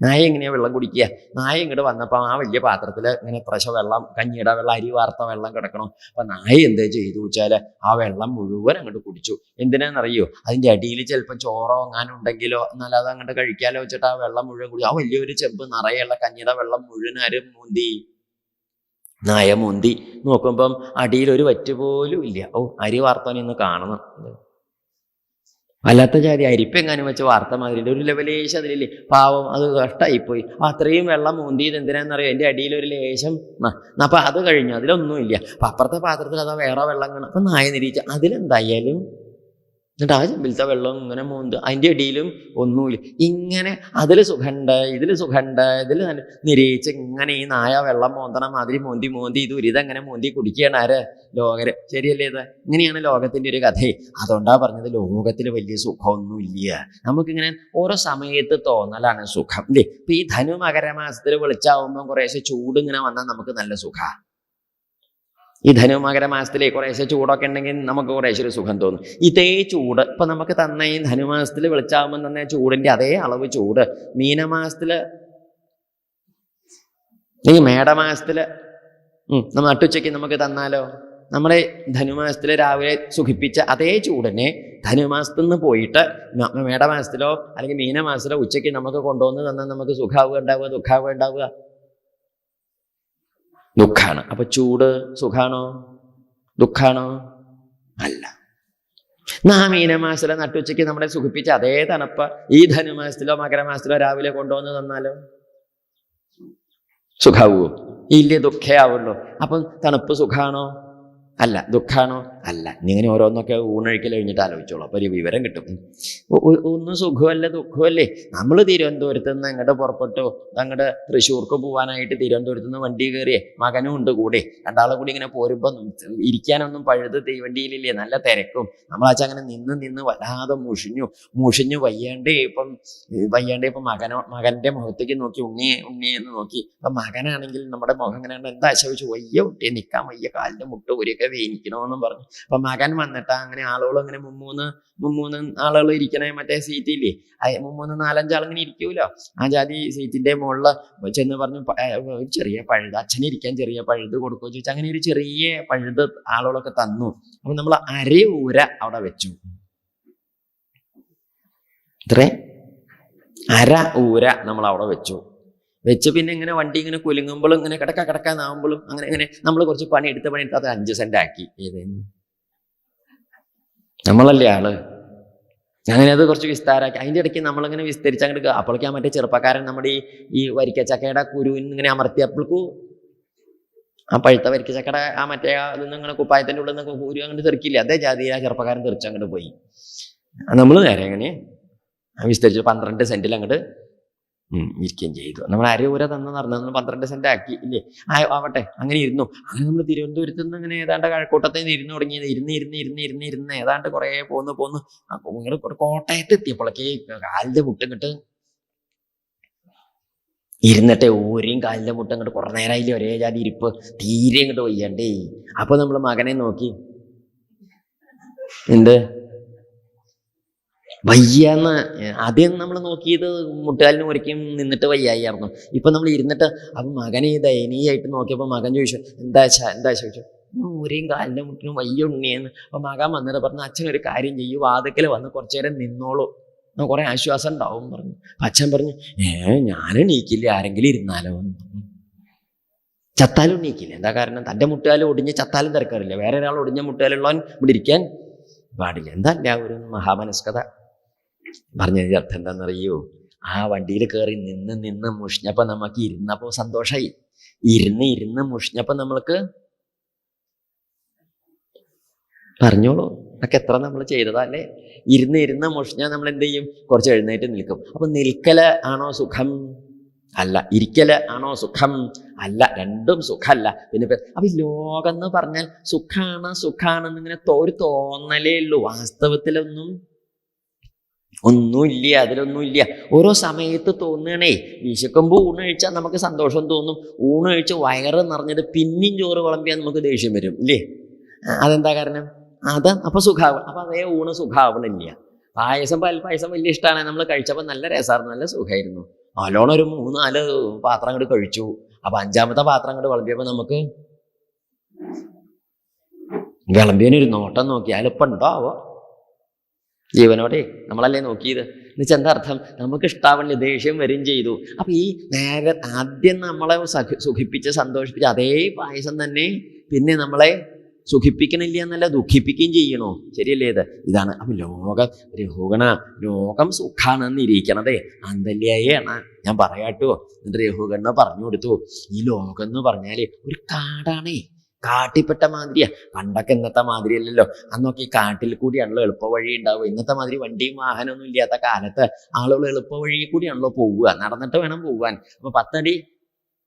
നായ എങ്ങനെയാണ് വെള്ളം കുടിക്കുക? നായ ഇങ്ങോട്ട് വന്നപ്പോൾ ആ വലിയ പാത്രത്തിൽ ഇങ്ങനെ പ്രശ വെള്ളം, കഞ്ഞിയുടെ വെള്ളം, അരി വാർത്ത വെള്ളം കിടക്കണം. അപ്പം നായ എന്താ ചെയ്തു വെച്ചാൽ ആ വെള്ളം മുഴുവൻ അങ്ങോട്ട് കുടിച്ചു. എന്തിനാണെന്നറിയോ? അതിൻ്റെ അടിയിൽ ചിലപ്പോൾ ചോറോ എങ്ങാനും ഉണ്ടെങ്കിലോ എന്നാൽ അത് അങ്ങോട്ട് കഴിക്കാലോ വെച്ചിട്ട് ആ വെള്ളം മുഴുവൻ കുടിച്ചു. ആ വലിയൊരു ചെമ്പ് നിറയുള്ള കഞ്ഞിയുടെ വെള്ളം മുഴുവൻ ആരും മൂന്തി, നായ മൂന്തി. നോക്കുമ്പം അടിയിൽ ഒരു വറ്റ് പോലും ഇല്ല. ഓ, അരി വാർത്താനൊന്ന് കാണണം. അല്ലാത്ത ജാതി അരിപ്പെങ്ങാനും വെച്ച് വാർത്ത മാതിരി ഒരു ലെവലേശം അതിലില്ലേ. പാവം, അത് കഷ്ടായിപ്പോയി. അത്രയും വെള്ളം മൂന്തിയത് എന്തിനാണെന്നറിയോ? എൻ്റെ അടിയിലൊരു ലേശം. അപ്പം അത് കഴിഞ്ഞു, അതിലൊന്നുമില്ല. അപ്പം അപ്പുറത്തെ പാത്രത്തിൽ അതാ വേറെ വെള്ളം കാണും. അപ്പം നായ നിരീച്ച അതിലെന്തായാലും എന്നിട്ട് ആ ചെമ്പിലത്തെ വെള്ളം ഇങ്ങനെ മൂന്ത്, അതിൻ്റെ അടിയിലും ഒന്നുമില്ല. ഇങ്ങനെ അതിൽ സുഖമുണ്ട്, ഇതിൽ സുഖമുണ്ട്, ഇതിൽ നിരീച്ച് ഇങ്ങനെ ഈ നായ വെള്ളം മോന്തണ മാതിരി മോന്തി ഇത് ഉരിതങ്ങനെ മോന്തി കുടിക്കുകയാണ് ആര്? ലോകര്. ശരിയല്ലേ ഇത്? ഇങ്ങനെയാണ് ലോകത്തിൻ്റെ ഒരു കഥ. അതുകൊണ്ടാണ് പറഞ്ഞത് ലോകത്തിൽ വലിയ സുഖമൊന്നുമില്ല. നമുക്കിങ്ങനെ ഓരോ സമയത്ത് തോന്നലാണ് സുഖം അല്ലേ? ഇപ്പം ഈ ധനു മകരമാസത്തിൽ വെളിച്ചാവുമ്പോൾ കുറേശ്ശെ ചൂട് ഇങ്ങനെ വന്നാൽ നമുക്ക് നല്ല സുഖമാണ്. ഈ ധനു മകരമാസത്തിലെ കുറേശ്ശെ ചൂടൊക്കെ ഉണ്ടെങ്കിൽ നമുക്ക് കുറേശ്ശെ ഒരു സുഖം തോന്നും. ഇതേ ചൂട് ഇപ്പം നമുക്ക് തന്ന ഈ ധനുമാസത്തിൽ വെളിച്ചാവുമ്പോൾ തന്നെ ചൂടിൻ്റെ അതേ അളവ് ചൂട് മീനമാസത്തിൽ, ഈ മേടമാസത്തിൽ നമ്മൾ നട്ടുച്ചയ്ക്ക് നമുക്ക് തന്നാലോ? നമ്മുടെ ധനുമാസത്തിൽ രാവിലെ സുഖിപ്പിച്ച അതേ ചൂടിനെ ധനുമാസത്തിൽ നിന്ന് പോയിട്ട് മേടമാസത്തിലോ അല്ലെങ്കിൽ മീനമാസത്തിലോ ഉച്ചയ്ക്ക് നമുക്ക് കൊണ്ടുവന്ന് തന്നാൽ നമുക്ക് സുഖാവുക ഉണ്ടാവുക, ദുഃഖാവുക ഉണ്ടാവുക? ദുഃഖാണ്. അപ്പൊ ചൂട് സുഖാണോ? ദുഃഖാണോ? അല്ല. ആ മീനമാസത്തിലോ നട്ടുച്ചയ്ക്ക് നമ്മളെ സുഖിപ്പിച്ച അതേ തണുപ്പ് ഈ ധനുമാസത്തിലോ മകരമാസത്തിലോ രാവിലെ കൊണ്ടുവന്ന് തന്നാലോ സുഖാവോ? ഇല്ലേ, ദുഃഖേ ആവുള്ളൂ. അപ്പം തണുപ്പ് സുഖാണോ? അല്ല. ദുഃഖാണോ? അല്ല. ഇങ്ങനെ ഓരോന്നൊക്കെ ഊണഴിക്കൽ കഴിഞ്ഞിട്ട് ആലോചിച്ചോളൂ, അപ്പോൾ ഒരു വിവരം കിട്ടും. ഒന്നും സുഖമല്ല ദുഃഖമല്ലേ. നമ്മൾ തിരുവനന്തപുരത്ത് നിന്ന് അങ്ങോട്ട് പുറപ്പെട്ടു, അങ്ങോട്ട് തൃശ്ശൂർക്ക് പോകാനായിട്ട് തിരുവനന്തപുരത്ത് നിന്ന് വണ്ടി കയറിയേ, മകനും ഉണ്ട് കൂടെ. രണ്ടാളും കൂടി ഇങ്ങനെ പോരുമ്പോൾ ഇരിക്കാനൊന്നും പഴുത് തീവണ്ടിയിലില്ലേ, നല്ല തിരക്കും. നമ്മളാച്ച അങ്ങനെ നിന്ന് വല്ലാതെ മുഷിഞ്ഞു വയ്യാണ്ടേ. ഇപ്പം മകൻ്റെ മുഖത്തേക്ക് നോക്കി ഉണ്ണിയെന്ന് നോക്കി. അപ്പം മകനാണെങ്കിൽ നമ്മുടെ മുഖം ഇങ്ങനെ എന്താ ചോദിച്ചു, വയ്യ കുട്ടിയെ, നിൽക്കാൻ വയ്യ, കാലിൻ്റെ മുട്ട് പൊരിയൊക്കെ വേനിക്കണമെന്നും പറഞ്ഞു. അപ്പൊ മകൻ വന്നിട്ട് അങ്ങനെ ആളുകൾ അങ്ങനെ മുമ്മൂന്ന് ആളുകൾ ഇരിക്കണേ മറ്റേ സീറ്റില്ലേ, 3-4-5 ആളിങ്ങനെ ഇരിക്കൂലോ, ആ ജാതി സീറ്റിന്റെ മുകളിൽ ചെന്ന് പറഞ്ഞു, ചെറിയ പഴുത് അച്ഛനിരിക്കാൻ ചെറിയ പഴുത് കൊടുക്കുമോ ചോദിച്ചാൽ അങ്ങനെ ഒരു ചെറിയ പഴുത് ആളുകളൊക്കെ തന്നു. അപ്പൊ നമ്മൾ അരയൂര അവിടെ വെച്ചു. ഇത്രേ അര ഊര നമ്മൾ അവിടെ വെച്ച് പിന്നെ ഇങ്ങനെ വണ്ടി ഇങ്ങനെ കുലുങ്ങുമ്പോഴും ഇങ്ങനെ കിടക്കാന്നാവുമ്പോഴും അങ്ങനെ നമ്മൾ കുറച്ച് പണിയെടുത്ത് അത് 5 സെന്റ് ആക്കി. നമ്മളല്ലേ ആള്. അങ്ങനെ അത് കുറച്ച് വിസ്താരാക്കി. അതിൻ്റെ ഇടയ്ക്ക് നമ്മളിങ്ങനെ വിസ്തരിച്ച് അങ്ങോട്ട് അപ്പോഴേക്കും മറ്റേ ചെറുപ്പക്കാരൻ നമ്മുടെ ഈ വരിക്കച്ചക്കയുടെ കുരുവിന് ഇങ്ങനെ അമർത്തിയപ്പോഴേക്കും ആ പഴുത്ത വരിക്കച്ചക്കയുടെ ആ മറ്റേ അതൊന്നും ഇങ്ങനെ കുപ്പായത്തിൻ്റെ ഉള്ളിൽ നിന്നൊക്കെ കുരു അങ്ങോട്ട് തെറിക്കില്ല, അതേ ജാതി ആ ചെറുപ്പക്കാരൻ തെറിച്ച് അങ്ങോട്ട് പോയി. നമ്മൾ നേരെ എങ്ങനെ വിസ്തരിച്ചു 12 സെന്റിൽ അങ്ങോട്ട് ഇരിക്കുകയും ചെയ്തു. നമ്മൾ അരയൂര തന്നറിഞ്ഞ 12 സെന്റ് ആക്കി ഇല്ലേ. ആവട്ടെ, അങ്ങനെ ഇരുന്നു. അങ്ങനെ നമ്മൾ തിരുവനന്തപുരത്ത് നിന്ന് അങ്ങനെ ഏതാണ്ട് കഴക്കൂട്ടത്തിൽ നിന്ന് ഇരുന്ന് തുടങ്ങിയത്. ഇരുന്ന് ഏതാണ്ട് കുറേ പോന്ന് ഇങ്ങനെ കോട്ടയത്ത് എത്തിയപ്പോഴേക്ക് കാലിന്റെ മുട്ടിങ്ങിട്ട് ഇരുന്നിട്ടെ ഊരിയും കാലിന്റെ മുട്ടങ്ങോട്ട് കുറേ നേരമായില്ലേ ഒരേ ജാതി ഇരിപ്പ്, തീരെ ഇങ്ങോട്ട് വയ്യണ്ടേ. അപ്പൊ നമ്മൾ മകനെ നോക്കി, എന്ത് വയ്യാന്ന്. ആദ്യം നമ്മൾ നോക്കിയത് മുട്ടുകാലിന് ഒരിക്കലും നിന്നിട്ട് വയ്യായിരുന്നു. ഇപ്പൊ നമ്മൾ ഇരുന്നിട്ട് അപ്പൊ മകനെ ദയനീയായിട്ട് നോക്കിയപ്പോൾ മകൻ ചോദിച്ചു, എന്താ ചോദിച്ചു, ഊരെയും കാലിന്റെ മുട്ടിനും വയ്യ ഉണ്ണിയെന്ന്. അപ്പൊ മകൻ വന്നിട്ട് പറഞ്ഞു, അച്ഛൻ ഒരു കാര്യം ചെയ്യൂ, വാതിക്കൽ വന്ന് കുറച്ചു നേരം നിന്നോളൂ, കുറെ ആശ്വാസം ഉണ്ടാവും പറഞ്ഞു. അച്ഛൻ പറഞ്ഞു, ഞാൻ എണീക്കില്ല, ആരെങ്കിലും ഇരുന്നാലോ. ചത്താലും എണീക്കില്ല. എന്താ കാരണം? തൻ്റെ മുട്ടുകാലും ഒടിഞ്ഞ് ചത്താലും തിരക്കാറില്ല. വേറെ ഒരാൾ ഒടിഞ്ഞ മുട്ടുകാലുള്ളവൻ ഇവിടെ ഇരിക്കാൻ പാടില്ല. എന്താ ഒരു മഹാമനസ്കത. പറഞ്ഞതിന്റെ അർത്ഥം എന്താണെന്നറിയോ? ആ വണ്ടിയിൽ കയറി നിന്ന് മുഷിഞ്ഞപ്പോൾ നമുക്ക് ഇരുന്നപ്പോൾ സന്തോഷമായി. ഇരുന്ന് മുഷിഞ്ഞപ്പോൾ നമ്മൾക്ക് പറഞ്ഞോളൂ, അതൊക്കെ എത്ര നമ്മൾ ചെയ്തതല്ലേ. ഇരുന്ന് മുഷിഞ്ഞാൽ നമ്മൾ എന്ത് ചെയ്യും? കുറച്ച് എഴുന്നേറ്റ് നിൽക്കും. അപ്പൊ നിൽക്കല് ആണോ സുഖം? അല്ല. ഇരിക്കല് ആണോ സുഖം? അല്ല. രണ്ടും സുഖമല്ല. പിന്നെ അപ്പൊ ലോകം എന്ന് പറഞ്ഞാൽ സുഖാണെന്നിങ്ങനെ ഒരു തോന്നലേ ഉള്ളൂ. വാസ്തവത്തിലൊന്നുമില്ല, അതിലൊന്നുമില്ല. ഓരോ സമയത്ത് തോന്നുകയാണേ. വിശക്കുമ്പോൾ ഊണ് കഴിച്ചാൽ നമുക്ക് സന്തോഷം തോന്നും. ഊണ് കഴിച്ച് വയറ് നിറഞ്ഞത് പിന്നെയും ചോറ് വിളമ്പിയാൽ നമുക്ക് ദേഷ്യം വരും ഇല്ലേ? അതെന്താ കാരണം? അപ്പൊ സുഖാവണം. അപ്പൊ അതേ ഊണ് സുഖാവണില്ല. പായസം വലിയ ഇഷ്ടമാണ്. നമ്മൾ കഴിച്ചപ്പോൾ നല്ല രസമായിരുന്നു, നല്ല സുഖമായിരുന്നു. നല്ലോണം ഒരു 3-4 പാത്രം അങ്ങോട്ട് കഴിച്ചു. അപ്പൊ 5ാമത്തെ പാത്രം അങ്ങോട്ട് വിളമ്പിയപ്പോൾ നമുക്ക് വിളമ്പിയനൊരു നോട്ടം നോക്കിയാൽ ഇപ്പം ഉണ്ടോ ആവോ ജീവനോടെ നമ്മളല്ലേ നോക്കിയത്. എന്നുവെച്ചാൽ എന്താ അർത്ഥം? നമുക്ക് ഇഷ്ടാവണില്ല, ദേഷ്യം വരും ചെയ്തു. അപ്പൊ ഈ നേരെ ആദ്യം നമ്മളെ സുഖിപ്പിച്ച് സന്തോഷിപ്പിച്ച് അതേ പായസം തന്നെ പിന്നെ നമ്മളെ സുഖിപ്പിക്കണില്ല എന്നല്ല, ദുഃഖിപ്പിക്കുകയും ചെയ്യണോ? ശരിയല്ലേ? ഇതാണ്. അപ്പൊ ലോകം സുഖാണെന്ന് ഇരിക്കണതേ അന്തല്യാണ്. ഞാൻ പറയാട്ടോ. എന്നിട്ട് രഘുഗണ പറഞ്ഞു കൊടുത്തു, ഈ ലോകം എന്ന് പറഞ്ഞാല് ഒരു കാടാണേ, കാട്ടിപ്പെട്ട മാതിരിയാ. പണ്ടൊക്കെ ഇന്നത്തെ മാതിരി അല്ലല്ലോ. അന്നൊക്കെ ഈ കാട്ടിൽ കൂടിയാണല്ലോ എളുപ്പ വഴി ഉണ്ടാവുക. ഇന്നത്തെ മാതിരി വണ്ടിയും വാഹനമൊന്നും ഇല്ലാത്ത കാലത്ത് ആളുകൾ എളുപ്പ വഴി കൂടിയാണല്ലോ പോവുക, നടന്നിട്ട് വേണം പോവാൻ. അപ്പൊ 10 അടി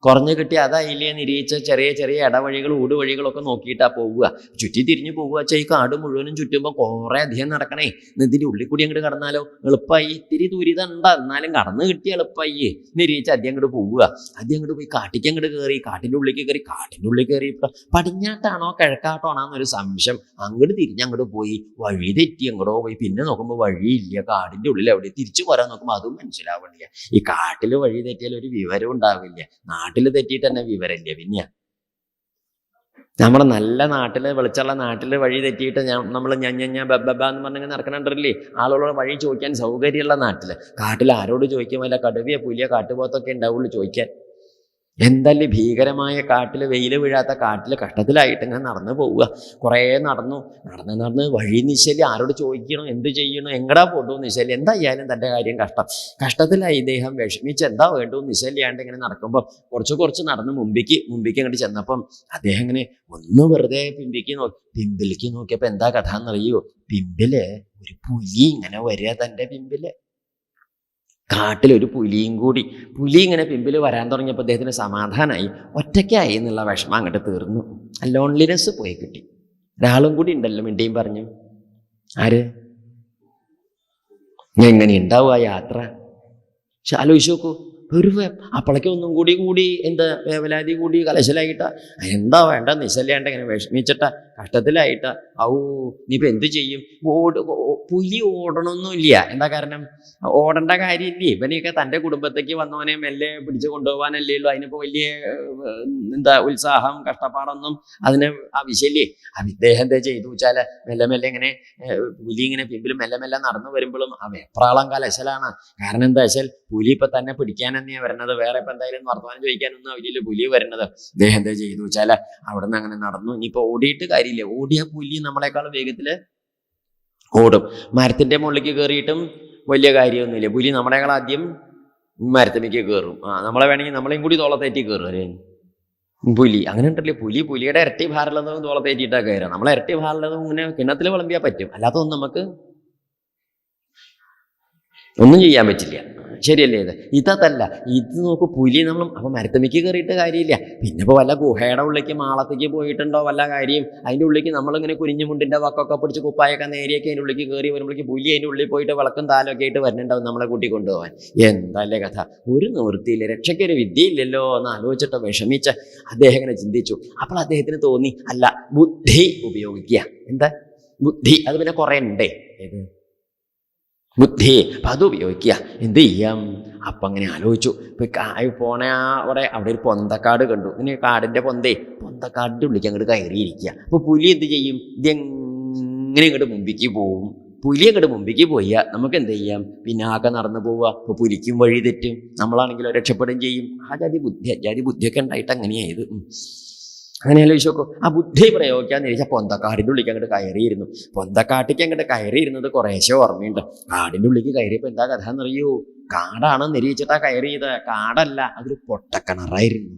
കുറഞ്ഞു കിട്ടി അതായില്ലേ നിരീക്ഷിച്ച ചെറിയ ഇടവഴികൾ ഊടുവഴികളൊക്കെ നോക്കിയിട്ടാ പോവുക. ചുറ്റി തിരിഞ്ഞു പോവുക. ഈ കാട് മുഴുവനും ചുറ്റുമ്പോൾ കുറെ അധികം നടക്കണേ. ഇതിന്റെ ഉള്ളിൽ കൂടി അങ്ങോട്ട് കടന്നാലോ എളുപ്പമായി. ഇത്തിരി ദുരിതണ്ട, എന്നാലും കടന്നു കിട്ടി എളുപ്പമായി. നിരീക്ഷിച്ച് ആദ്യം അങ്ങോട്ട് പോവുക. ആദ്യം അങ്ങോട്ട് പോയി കാട്ടിക്ക് അങ്ങോട്ട് കയറി, കാട്ടിൻ്റെ ഉള്ളിൽ കയറി പടിഞ്ഞാട്ടാണോ കിഴക്കാട്ടോ ആണെന്നൊരു സംശയം. അങ്ങോട്ട് തിരിഞ്ഞങ്ങോട്ട് പോയി, വഴി തെറ്റി അങ്ങോട്ടോ പോയി. പിന്നെ നോക്കുമ്പോൾ വഴിയില്ല, കാടിൻ്റെ ഉള്ളിൽ എവിടെ. തിരിച്ചു പോരാൻ നോക്കുമ്പോൾ അതും മനസ്സിലാവണില്ല. ഈ കാട്ടിൽ വഴി തെറ്റിയാൽ ഒരു വിവരം ഉണ്ടാവില്ല. നാട്ടിൽ തെറ്റിയിട്ട് തന്നെ വിവരമില്ല. പിന്നെ നമ്മുടെ നല്ല നാട്ടില് വെളിച്ചുള്ള നാട്ടില് വഴി തെറ്റിയിട്ട് നമ്മൾ ഞാൻ ബബ്ബ എന്ന് പറഞ്ഞിങ്ങനെ നടക്കണുണ്ടല്ലേ. ആളുകളോട് വഴി ചോദിക്കാൻ സൗകര്യമുള്ള നാട്ടില്. കാട്ടിൽ ആരോട് ചോദിക്കുമല്ല, കടുവയോ പുലിയോ കാട്ടുപോത്തൊക്കെ ഉണ്ടാവുള്ളൂ ചോദിക്കാൻ. എന്തല്ലേ ഭീകരമായ കാട്ടിൽ, വെയിൽ വീഴാത്ത കാട്ടിൽ കഷ്ടത്തിലായിട്ട് ഇങ്ങനെ നടന്നു പോവുക. കുറേ നടന്ന് വഴി നിശ്ചല്യം. ആരോട് ചോദിക്കണം, എന്ത് ചെയ്യണം, എങ്ങടാ പോട്ടു നിശ്ചല്യം. എന്തായാലും തൻ്റെ കാര്യം കഷ്ടത്തിലായി. ഇദ്ദേഹം വിഷമിച്ച് എന്താ വേണ്ടു നിശ്ചല്യാണ്ട് ഇങ്ങനെ നടക്കുമ്പോൾ കുറച്ച് നടന്ന് മുമ്പിക്ക് അങ്ങോട്ട് ചെന്നപ്പം അദ്ദേഹം ഇങ്ങനെ ഒന്ന് വെറുതെ പിമ്പിലേക്ക് നോക്കിയപ്പോൾ എന്താ കഥ എന്നറിയോ? പിമ്പില് ഒരു പുലി ഇങ്ങനെ വരിക. തൻ്റെ പിമ്പില് കാട്ടിലൊരു പുലി ഇങ്ങനെ പിമ്പിൽ വരാൻ തുടങ്ങിയപ്പോൾ അദ്ദേഹത്തിന് സമാധാനമായി. ഒറ്റയ്ക്കായി എന്നുള്ള വിഷമം അങ്ങോട്ട് തീർന്നു. ലോൺലിനെസ് പോയി കിട്ടി. ഒരാളും കൂടി ഉണ്ടല്ലോ മിണ്ടിയും പറഞ്ഞു. ആര്? എങ്ങനെ ഉണ്ടാവും ആ യാത്ര? പക്ഷെ ആലോചിച്ച് നോക്കൂ. ഒരു അപ്പോഴേക്കും ഒന്നും കൂടി എന്താ വേവലാതി കൂടി കലശലായിട്ടാ. എന്താ വേണ്ട നിശല്ലാണ്ട് ഇങ്ങനെ വിഷമിച്ചിട്ടാ, കഷ്ടത്തിലായിട്ടാ. ഇനിയിപ്പോൾ എന്ത് ചെയ്യും? പുലി ഓടണമൊന്നുമില്ല. എന്താ കാരണം? ഓടേണ്ട കാര്യമില്ലേ. ഇവനെയൊക്കെ തൻ്റെ കുടുംബത്തേക്ക് വന്നവനെ മെല്ലെ പിടിച്ച് കൊണ്ടുപോകാനല്ലേ ഉള്ളൂ. അതിനിപ്പോൾ വലിയ ഉത്സാഹം കഷ്ടപ്പാടൊന്നും അതിന് ആവശ്യമില്ലേ. ഇദ്ദേഹം എന്താ ചെയ്തു വെച്ചാൽ മെല്ലെ ഇങ്ങനെ പുലി ഇങ്ങനെ പിമ്പിൽ മെല്ലെ നടന്നു വരുമ്പോഴും ആ വെപ്രാളം കലശലാണ്. കാരണം എന്താ വെച്ചാൽ പുലി ഇപ്പം തന്നെ പിടിക്കാൻ തന്നെയാണ് വരുന്നത്. വേറെ ഇപ്പം എന്തായാലും വർത്തമാനം ചോദിക്കാനൊന്നും അവരിൽ പുലി വരുന്നത്. അദ്ദേഹം എന്താ ചെയ്തു വെച്ചാൽ അവിടെ നിന്ന് അങ്ങനെ നടന്നു. ഇനിയിപ്പോൾ ഓടിയിട്ട് കാര്യമില്ല. ഓടിയ പുലി നമ്മളെക്കാൾ വേഗത്തിൽ ഓടും. മരത്തിൻ്റെ മുകളിലേക്ക് കയറിയിട്ടും വലിയ കാര്യമൊന്നുമില്ല. പുലി നമ്മളെക്കാൾ ആദ്യം മരത്തിലേക്ക് കയറും. നമ്മളെ വേണമെങ്കിൽ നമ്മളെയും കൂടി തോളത്തേറ്റി കയറും പുലി. അങ്ങനെ ഉണ്ടല്ലേ. പുലിയുടെ ഇരട്ടി ഭാരമുള്ളതും തോളത്തേറ്റിയിട്ടാണ് കയറുക. നമ്മളെ ഇരട്ടി ഭാരമുള്ളതും ഇങ്ങനെ കിണ്ണത്തിൽ വിളമ്പിയാൽ പറ്റും. അല്ലാത്തതൊന്നും നമുക്ക് ഒന്നും ചെയ്യാൻ പറ്റില്ല. ശരിയല്ലേ? ഇതല്ല. ഇത് നോക്ക്, പുലി അപ്പം മരത്തമ്മയ്ക്ക് കയറിയിട്ട് കാര്യമില്ല. പിന്നെ ഇപ്പോൾ വല്ല ഗുഹയുടെ ഉള്ളിലേക്ക് മാളത്തേക്ക് പോയിട്ടുണ്ടോ വല്ല കാര്യം? അതിൻ്റെ ഉള്ളിലേക്ക് നമ്മളിങ്ങനെ കുനിഞ്ഞുമുണ്ടിൻ്റെ വക്കൊക്കെ പിടിച്ച് കുപ്പായൊക്കെ നേരിയൊക്കെ അതിൻ്റെ ഉള്ളിലേക്ക് കയറി വരുമ്പോഴേക്ക് പുലി അതിൻ്റെ ഉള്ളിൽ പോയിട്ട് വിളക്കും താലൊക്കെ ആയിട്ട് വരുന്നുണ്ടാവും നമ്മളെ കൂട്ടി കൊണ്ടുപോകാൻ. എന്തല്ലേ കഥ! ഒരു നിവൃത്തിയില്ല, രക്ഷയ്ക്കൊരു വിദ്യയില്ലല്ലോ എന്ന് ആലോചിച്ചിട്ട് വിഷമിച്ച് അദ്ദേഹം ഇങ്ങനെ ചിന്തിച്ചു. അപ്പോൾ അദ്ദേഹത്തിന് തോന്നി, അല്ല, ബുദ്ധി ഉപയോഗിക്കുക. എന്താ ബുദ്ധി? അത് പിന്നെ കുറേ ഉണ്ടേ. ബുദ്ധി. അപ്പം അത് ഉപയോഗിക്കുക. എന്ത് ചെയ്യാം? അപ്പം അങ്ങനെ ആലോചിച്ചു. ഇപ്പം പോണ അവിടെ ഒരു പൊന്തക്കാട് കണ്ടു. ഇങ്ങനെ കാടിൻ്റെ പൊന്തക്കാടിൻ്റെ ഉള്ളിലേക്ക് അങ്ങോട്ട് കയറിയിരിക്കുക. അപ്പോൾ പുലി എന്ത് ചെയ്യും? ഇതെങ്ങനെ ഇങ്ങോട്ട് മുമ്പിക്ക് പോവും. പുലി അങ്ങോട്ട് മുമ്പിക്ക് പോയാൽ നമുക്ക് എന്ത് ചെയ്യാം? പിന്നാക്കെ നടന്നു പോവുക. അപ്പോൾ പുലിക്കും വഴി തെറ്റും, നമ്മളാണെങ്കിലോ രക്ഷപ്പെടുകയും ചെയ്യും. ആ ജാതി ബുദ്ധിയൊക്കെ ഉണ്ടായിട്ട് അങ്ങനെയായത്. അങ്ങനെ ആലോചിച്ച് നോക്കൂ. ആ ബുദ്ധി പ്രയോഗിക്കാന്ന് ചോദിച്ചാൽ പൊന്തക്കാടിൻ്റെ ഉള്ളിലേക്ക് അങ്ങോട്ട് കയറിയിരുന്നു. പൊന്തക്കാട്ടിലേക്ക് അങ്ങോട്ട് കയറിയിരുന്നത് കുറേശ്ശെ ഓർമ്മയുണ്ട്. കാടിൻ്റെ ഉള്ളിലേക്ക് കയറിയപ്പോൾ എന്താ കഥ എന്നറിയൂ? കാടാണ് നിരീക്ഷിച്ചിട്ടാ കയറിയത്. കാടല്ല, അതൊരു പൊട്ടക്കിണറായിരുന്നു.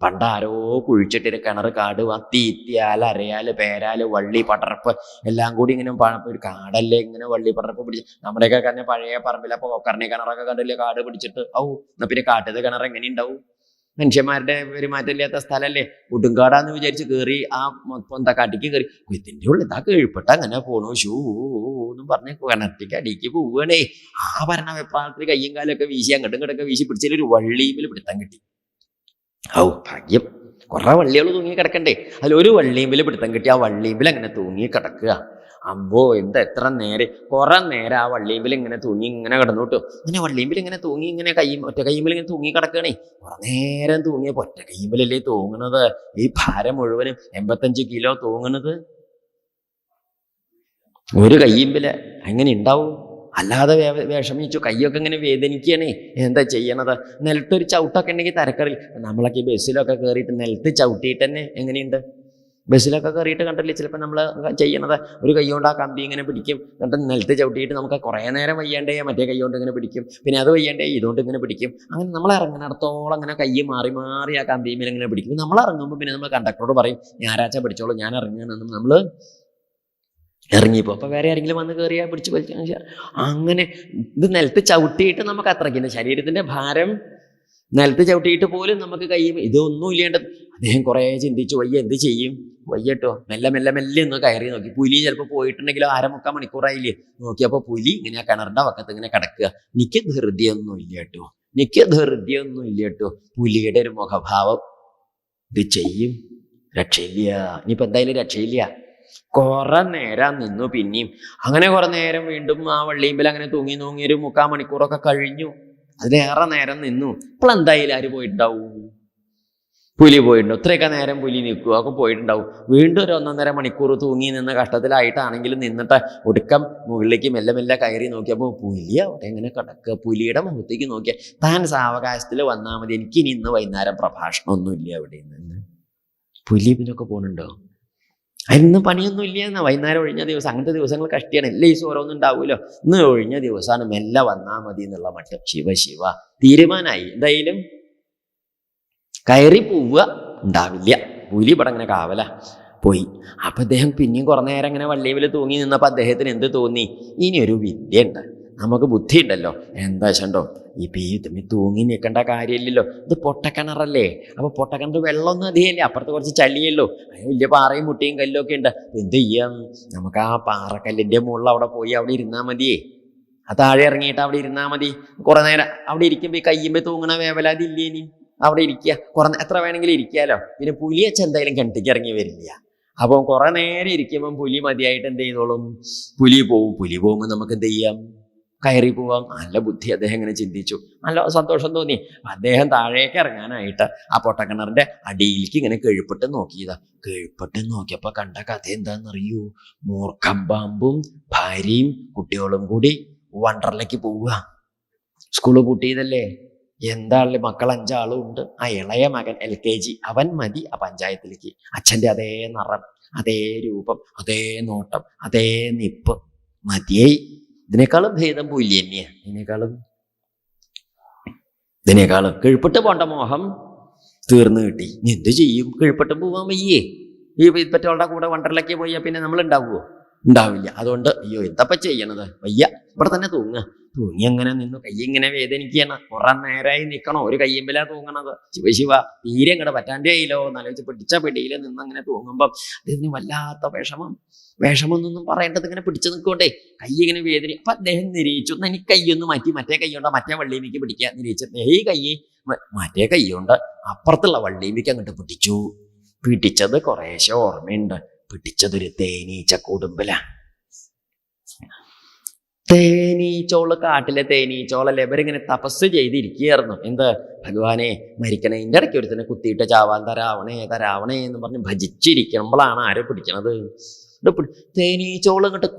പണ്ട് ആരോ കുഴിച്ചിട്ടൊരു കിണർ. കാട് തീറ്റിയാൽ, അരയാൽ, പേരാല്, വള്ളി, പടർപ്പ് എല്ലാം കൂടി ഇങ്ങനെ ഒരു കാടല്ലേ ഇങ്ങനെ വള്ളി പടർപ്പ് പിടിച്ച്. നമ്മുടെയൊക്കെ തന്നെ പഴയ പറമ്പിലപ്പോൾ കൊക്കർണി കിണറൊക്കെ കണ്ടില്ലേ കാട് പിടിച്ചിട്ട്. എന്നാ പിന്നെ കാട്ടത്തെ കിണർ എങ്ങനെ ഉണ്ടാവും? മനുഷ്യന്മാരുടെ പെരുമാറ്റമില്ലാത്ത സ്ഥലമല്ലേ. ഉടുങ്കാടാന്ന് വിചാരിച്ച് കയറി ആ പൊന്തക്കാട്ടിക്ക് കയറി. ഇതിൻ്റെ ഉള്ളിൽ ഇതാ കീഴ്പ്പെട്ട് അങ്ങനെ പോണു എന്നും പറഞ്ഞ് കിണറ്റിക്ക് അടിക്ക് പോവുകയാണേ. ആ ഭരണ വെപ്രാളത്തിൽ കയ്യും കാലൊക്കെ വീശി അങ്ങോട്ടും ഇങ്ങോട്ടൊക്കെ വീശി പിടിച്ചൊരു വള്ളിയിൽ പിടുത്തം കിട്ടി. ഭാഗ്യം. കുറേ വള്ളികൾ തൂങ്ങി കിടക്കണ്ടേ. അതിലൊരു വള്ളിയുമ്പിൽ പിടുത്തം കിട്ടി. ആ വള്ളിയുമ്പിൽ അങ്ങനെ തൂങ്ങി കിടക്കുക. അമ്പോ എത്ര നേരം! കുറെ നേരം ആ വള്ളിയുമ്പിൽ ഇങ്ങനെ തൂങ്ങി ഇങ്ങനെ കിടന്നു കേട്ടോ. ഇങ്ങനെ വള്ളിയുമ്പിൽ ഇങ്ങനെ തൂങ്ങി ഇങ്ങനെ ഒറ്റ കയ്യുമ്പിൽ ഇങ്ങനെ തൂങ്ങി കിടക്കണേ. കുറെ നേരം തൂങ്ങിയപ്പോൾ ഒറ്റ കയ്യുമ്പിലല്ലേ തൂങ്ങണത്. ഈ ഭാരം മുഴുവനും 85 കിലോ തൂങ്ങണത് ഒരു കയ്യുമ്പില്. എങ്ങനെ ഉണ്ടാവും? അല്ലാതെ വിഷമിച്ചു. കയ്യൊക്കെ ഇങ്ങനെ വേദനിക്കുകയാണേ. എന്താ ചെയ്യണത്? നിലത്തൊരു ചവിട്ടൊക്കെ ഉണ്ടെങ്കിൽ തരക്കറിൽ. നമ്മളൊക്കെ ഈ ബസ്സിലൊക്കെ കയറിയിട്ട് നിലത്ത് ചവിട്ടിയിട്ട് തന്നെ എങ്ങനെയുണ്ട്? ബസ്സിലൊക്കെ കയറിയിട്ട് കണ്ടില്ലേ ചിലപ്പോൾ നമ്മൾ ചെയ്യണത്? ഒരു കൈ കൊണ്ട് ആ കമ്പി ഇങ്ങനെ പിടിക്കും, എന്നിട്ട് നിലത്ത് ചവിട്ടിയിട്ട് നമുക്ക് കുറേ നേരം വയ്യാണ്ടേ മറ്റേ കൈ കൊണ്ട് ഇങ്ങനെ പിടിക്കും, പിന്നെ അത് വയ്യാണ്ടേ ഇതുകൊണ്ട് ഇങ്ങനെ പിടിക്കും. അങ്ങനെ നമ്മൾ ഇറങ്ങുന്നിടത്തോളം അങ്ങനെ കൈ മാറി ആ കമ്പിയിൽ ഇങ്ങനെ പിടിക്കും. നമ്മൾ ഇറങ്ങുമ്പോൾ പിന്നെ നമ്മൾ കണ്ടക്ടറോട് പറയും, ഞായറാഴ്ച പിടിച്ചോളൂ, ഞാൻ ഇറങ്ങുകയാണെന്നും നമ്മൾ ഇറങ്ങിപ്പോൾ. അപ്പോൾ വേറെ ആരെങ്കിലും വന്ന് കയറിയാൽ പിടിച്ച് വലിച്ചു. അങ്ങനെ ഇത് നിലത്ത് ചവിട്ടിയിട്ട് നമുക്ക് അത്രയ്ക്കില്ല. ശരീരത്തിൻ്റെ ഭാരം നിലത്ത് ചവിട്ടിയിട്ട് പോലും നമുക്ക് ഇതൊന്നും ഇല്ലേണ്ടത്. അദ്ദേഹം കുറേ ചിന്തിച്ചു. എന്ത് ചെയ്യും? വയ്യട്ടോ. മെല്ലെ ഒന്ന് കയറി നോക്കി. പുലി ചിലപ്പോൾ പോയിട്ടുണ്ടെങ്കിലോ 3/4 മണിക്കൂറായില്ലേ. നോക്കിയപ്പോൾ പുലി ഇങ്ങനെ ആ കിണറിൻ്റെ വക്കത്ത് ഇങ്ങനെ കിടക്കുക. എനിക്ക് ധൃതിയൊന്നും ഇല്ല കേട്ടോ. പുലിയുടെ ഒരു മുഖഭാവം. ഇത് ചെയ്യും, രക്ഷയില്ല. ഇനിയിപ്പോൾ എന്തായാലും രക്ഷയില്ല. കുറെ നേരം നിന്നു. പിന്നെയും അങ്ങനെ കുറെ നേരം വീണ്ടും ആ വള്ളിയിമ്പിൽ അങ്ങനെ തൂങ്ങി ഒരു 3/4 മണിക്കൂറൊക്കെ കഴിഞ്ഞു. അതിലേറെ നേരം നിന്നു. ഇപ്പോൾ എന്തായാലും ആര് പോയിട്ടുണ്ടാവും? പുലി പോയിട്ടുണ്ടാവും. ഇത്രയൊക്കെ നേരം പുലി നിൽക്കുക ഒക്കെ പോയിട്ടുണ്ടാവും. വീണ്ടും ഒരു 1.5 മണിക്കൂർ തൂങ്ങി നിന്ന് കഷ്ടത്തിലായിട്ടാണെങ്കിലും നിന്നിട്ട് ഒടുക്കം മുകളിലേക്ക് മെല്ലെ മെല്ലെ കയറി നോക്കിയപ്പോൾ പുലി അവിടെ എങ്ങനെ കിടക്കുക. പുലിയുടെ മുഖത്തേക്ക് നോക്കിയാൽ താൻ സാവകാശത്തിൽ വന്നാൽ മതി, എനിക്കിനി ഇന്ന് വൈകുന്നേരം പ്രഭാഷണമൊന്നുമില്ല അവിടെ നിന്ന്. പുലി ഇതിനൊക്കെ പോകുന്നുണ്ടോ? അതിന് പണിയൊന്നും ഇല്ല എന്നാ. വൈകുന്നേരം ഒഴിഞ്ഞ ദിവസം, അങ്ങനത്തെ ദിവസങ്ങൾ കഷ്ടിയാണ്. എല്ലാ ദിവസവും ഓരോന്നും ഉണ്ടാവുമല്ലോ. ഇന്ന് ഒഴിഞ്ഞ ദിവസമാണ്, മെല്ലെ വന്നാൽ മതി എന്നുള്ള മട്ടും. ശിവ തീരുമാനമായി. എന്തായാലും കയറി പോവുക ഉണ്ടാവില്ല. പുലി ഇവിടെ അങ്ങനെ കാവല പോയി. അപ്പൊ അദ്ദേഹം പിന്നെയും കുറേ നേരം അങ്ങനെ വള്ളിയിൽ തൂങ്ങി നിന്നപ്പോൾ അദ്ദേഹത്തിന് എന്ത് തോന്നി? ഇനിയൊരു വിദ്യ ഉണ്ട്, നമുക്ക് ബുദ്ധി ഉണ്ടല്ലോ. എന്താ വെച്ചോ, ഈ തൂങ്ങി നിൽക്കേണ്ട കാര്യമില്ലല്ലോ, ഇത് പൊട്ടക്കിണറല്ലേ. അപ്പൊ പൊട്ടക്കിണർ വെള്ളമൊന്നും അധികമല്ലേ, അപ്പുറത്ത് കുറച്ച് ചളിയല്ലോ, അതിന് വലിയ പാറയും മുട്ടിയും കല്ലും ഒക്കെ ഉണ്ട്. അപ്പൊ എന്ത് ചെയ്യാം, നമുക്ക് ആ പാറക്കല്ലിന്റെ മുകളിൽ അവിടെ പോയി അവിടെ ഇരുന്നാൽ മതിയേ. ആ താഴെ ഇറങ്ങിയിട്ട് അവിടെ ഇരുന്നാൽ മതി. കുറെ നേരം അവിടെ ഇരിക്കുമ്പോൾ ഈ കയ്യുമ്പോൾ തൂങ്ങണ വേവലാതി ഇല്ലേ, ഇനി അവിടെ ഇരിക്കുക. എത്ര വേണമെങ്കിലും ഇരിക്കാലോ. പിന്നെ പുലിയച്ച എന്തായാലും കിണറ്റിക്ക് ഇറങ്ങി വരില്ല. അപ്പം കുറെ നേരം ഇരിക്കുമ്പം പുലി മതിയായിട്ട് എന്ത് ചെയ്തോളും, പുലി പോകുമ്പോൾ നമുക്ക് എന്ത് ചെയ്യാം, കയറി പോവാം. നല്ല ബുദ്ധി. അദ്ദേഹം ഇങ്ങനെ ചിന്തിച്ചു, നല്ല സന്തോഷം തോന്നി. അദ്ദേഹം താഴേക്ക് ഇറങ്ങാനായിട്ട് ആ പൊട്ടക്കിണറിന്റെ അടിയിലേക്ക് ഇങ്ങനെ കീഴ്പ്പെട്ട് നോക്കിയതാ. കീഴ്പ്പെട്ട് നോക്കിയപ്പോ കണ്ട കഥ എന്താണെന്നറിയൂ? മൂർഖം പാമ്പും ഭാര്യയും കുട്ടികളും കൂടി വണ്ടർലേക്ക് പോവുക. സ്കൂള് പൂട്ടിയതല്ലേ, എന്താള് മക്കൾ 5 ആളും ഉണ്ട്. ആ ഇളയ മകൻ LKG, അവൻ മതി ആ പഞ്ചായത്തിലേക്ക്. അച്ഛൻ്റെ അതേ നിറം, അതേ രൂപം, അതേ നോട്ടം, അതേ നിപ്പ് മതിയായി. ഇതിനേക്കാളും ഭേദം പുലി തന്നെയാ. ഇതിനേക്കാളും കീഴ്പ്പെട്ട് പോണ്ട മോഹം തീർന്നു കിട്ടി. എന്ത് ചെയ്യും, കീഴ്പ്പെട്ടും പോവാൻ വയ്യേ. ഈ പറ്റവളുടെ കൂടെ വണ്ടറിലേക്ക് പോയാൽ പിന്നെ നമ്മൾ ഉണ്ടാവുമോ? ഉണ്ടാവില്ല. അതുകൊണ്ട് അയ്യോ എന്തപ്പ ചെയ്യണത്, വയ്യ, ഇവിടെ തന്നെ തൂങ്ങി അങ്ങനെ നിന്നു. കൈ ഇങ്ങനെ വേദനിക്കുകയാണ്. കുറെ നേരമായി നിൽക്കണോ, ഒരു കയ്യമ്പിലാ തൂങ്ങണത്. ശിവ തീരെ ഇങ്ങോട്ട് പറ്റാണ്ടേ ആയില്ലോ എന്നാലോചിച്ച് പിടിച്ച പിടിയിൽ നിന്ന് അങ്ങനെ തൂങ്ങുമ്പം അതിന് വല്ലാത്ത വിഷമൊന്നും പറയേണ്ടത്. ഇങ്ങനെ പിടിച്ചു നിൽക്കോണ്ടേ കൈ ഇങ്ങനെ വേദന. അപ്പൊ അദ്ദേഹം നിരീക്ഷിച്ചു, എനിക്ക് കൈയൊന്ന് മാറ്റി മറ്റേ കൈ കൊണ്ട് മറ്റേ വള്ളിയിലേക്ക് പിടിക്കുക. നിരീക്ഷിച്ചത് ഈ കൈ മറ്റേ കൈ കൊണ്ട് അപ്പുറത്തുള്ള വള്ളിയിലേക്ക് അങ്ങോട്ട് പിടിച്ചത് കുറേശ്ശെ ഓർമ്മയുണ്ട്. പിടിച്ചതൊരു തേനീച്ച കൂടുമ്പിലാണ്. തേനീച്ചോള്, കാട്ടിലെ തേനീച്ചോളല്ലേ. ഇവരിങ്ങനെ തപസ് ചെയ്തിരിക്കുകയായിരുന്നു. എന്ത്, ഭഗവാനെ മരിക്കണേൻ്റെ ഇടയ്ക്ക് ഒരുത്തനെ കുത്തിയിട്ട് ചാവാൻ തരാവണേ എന്ന് പറഞ്ഞ് ഭജിച്ചിരിക്കുമ്പോഴാണ് ആരോ പിടിക്കണത്. തേനീച്ചോള് ഇങ്ങോട്ട്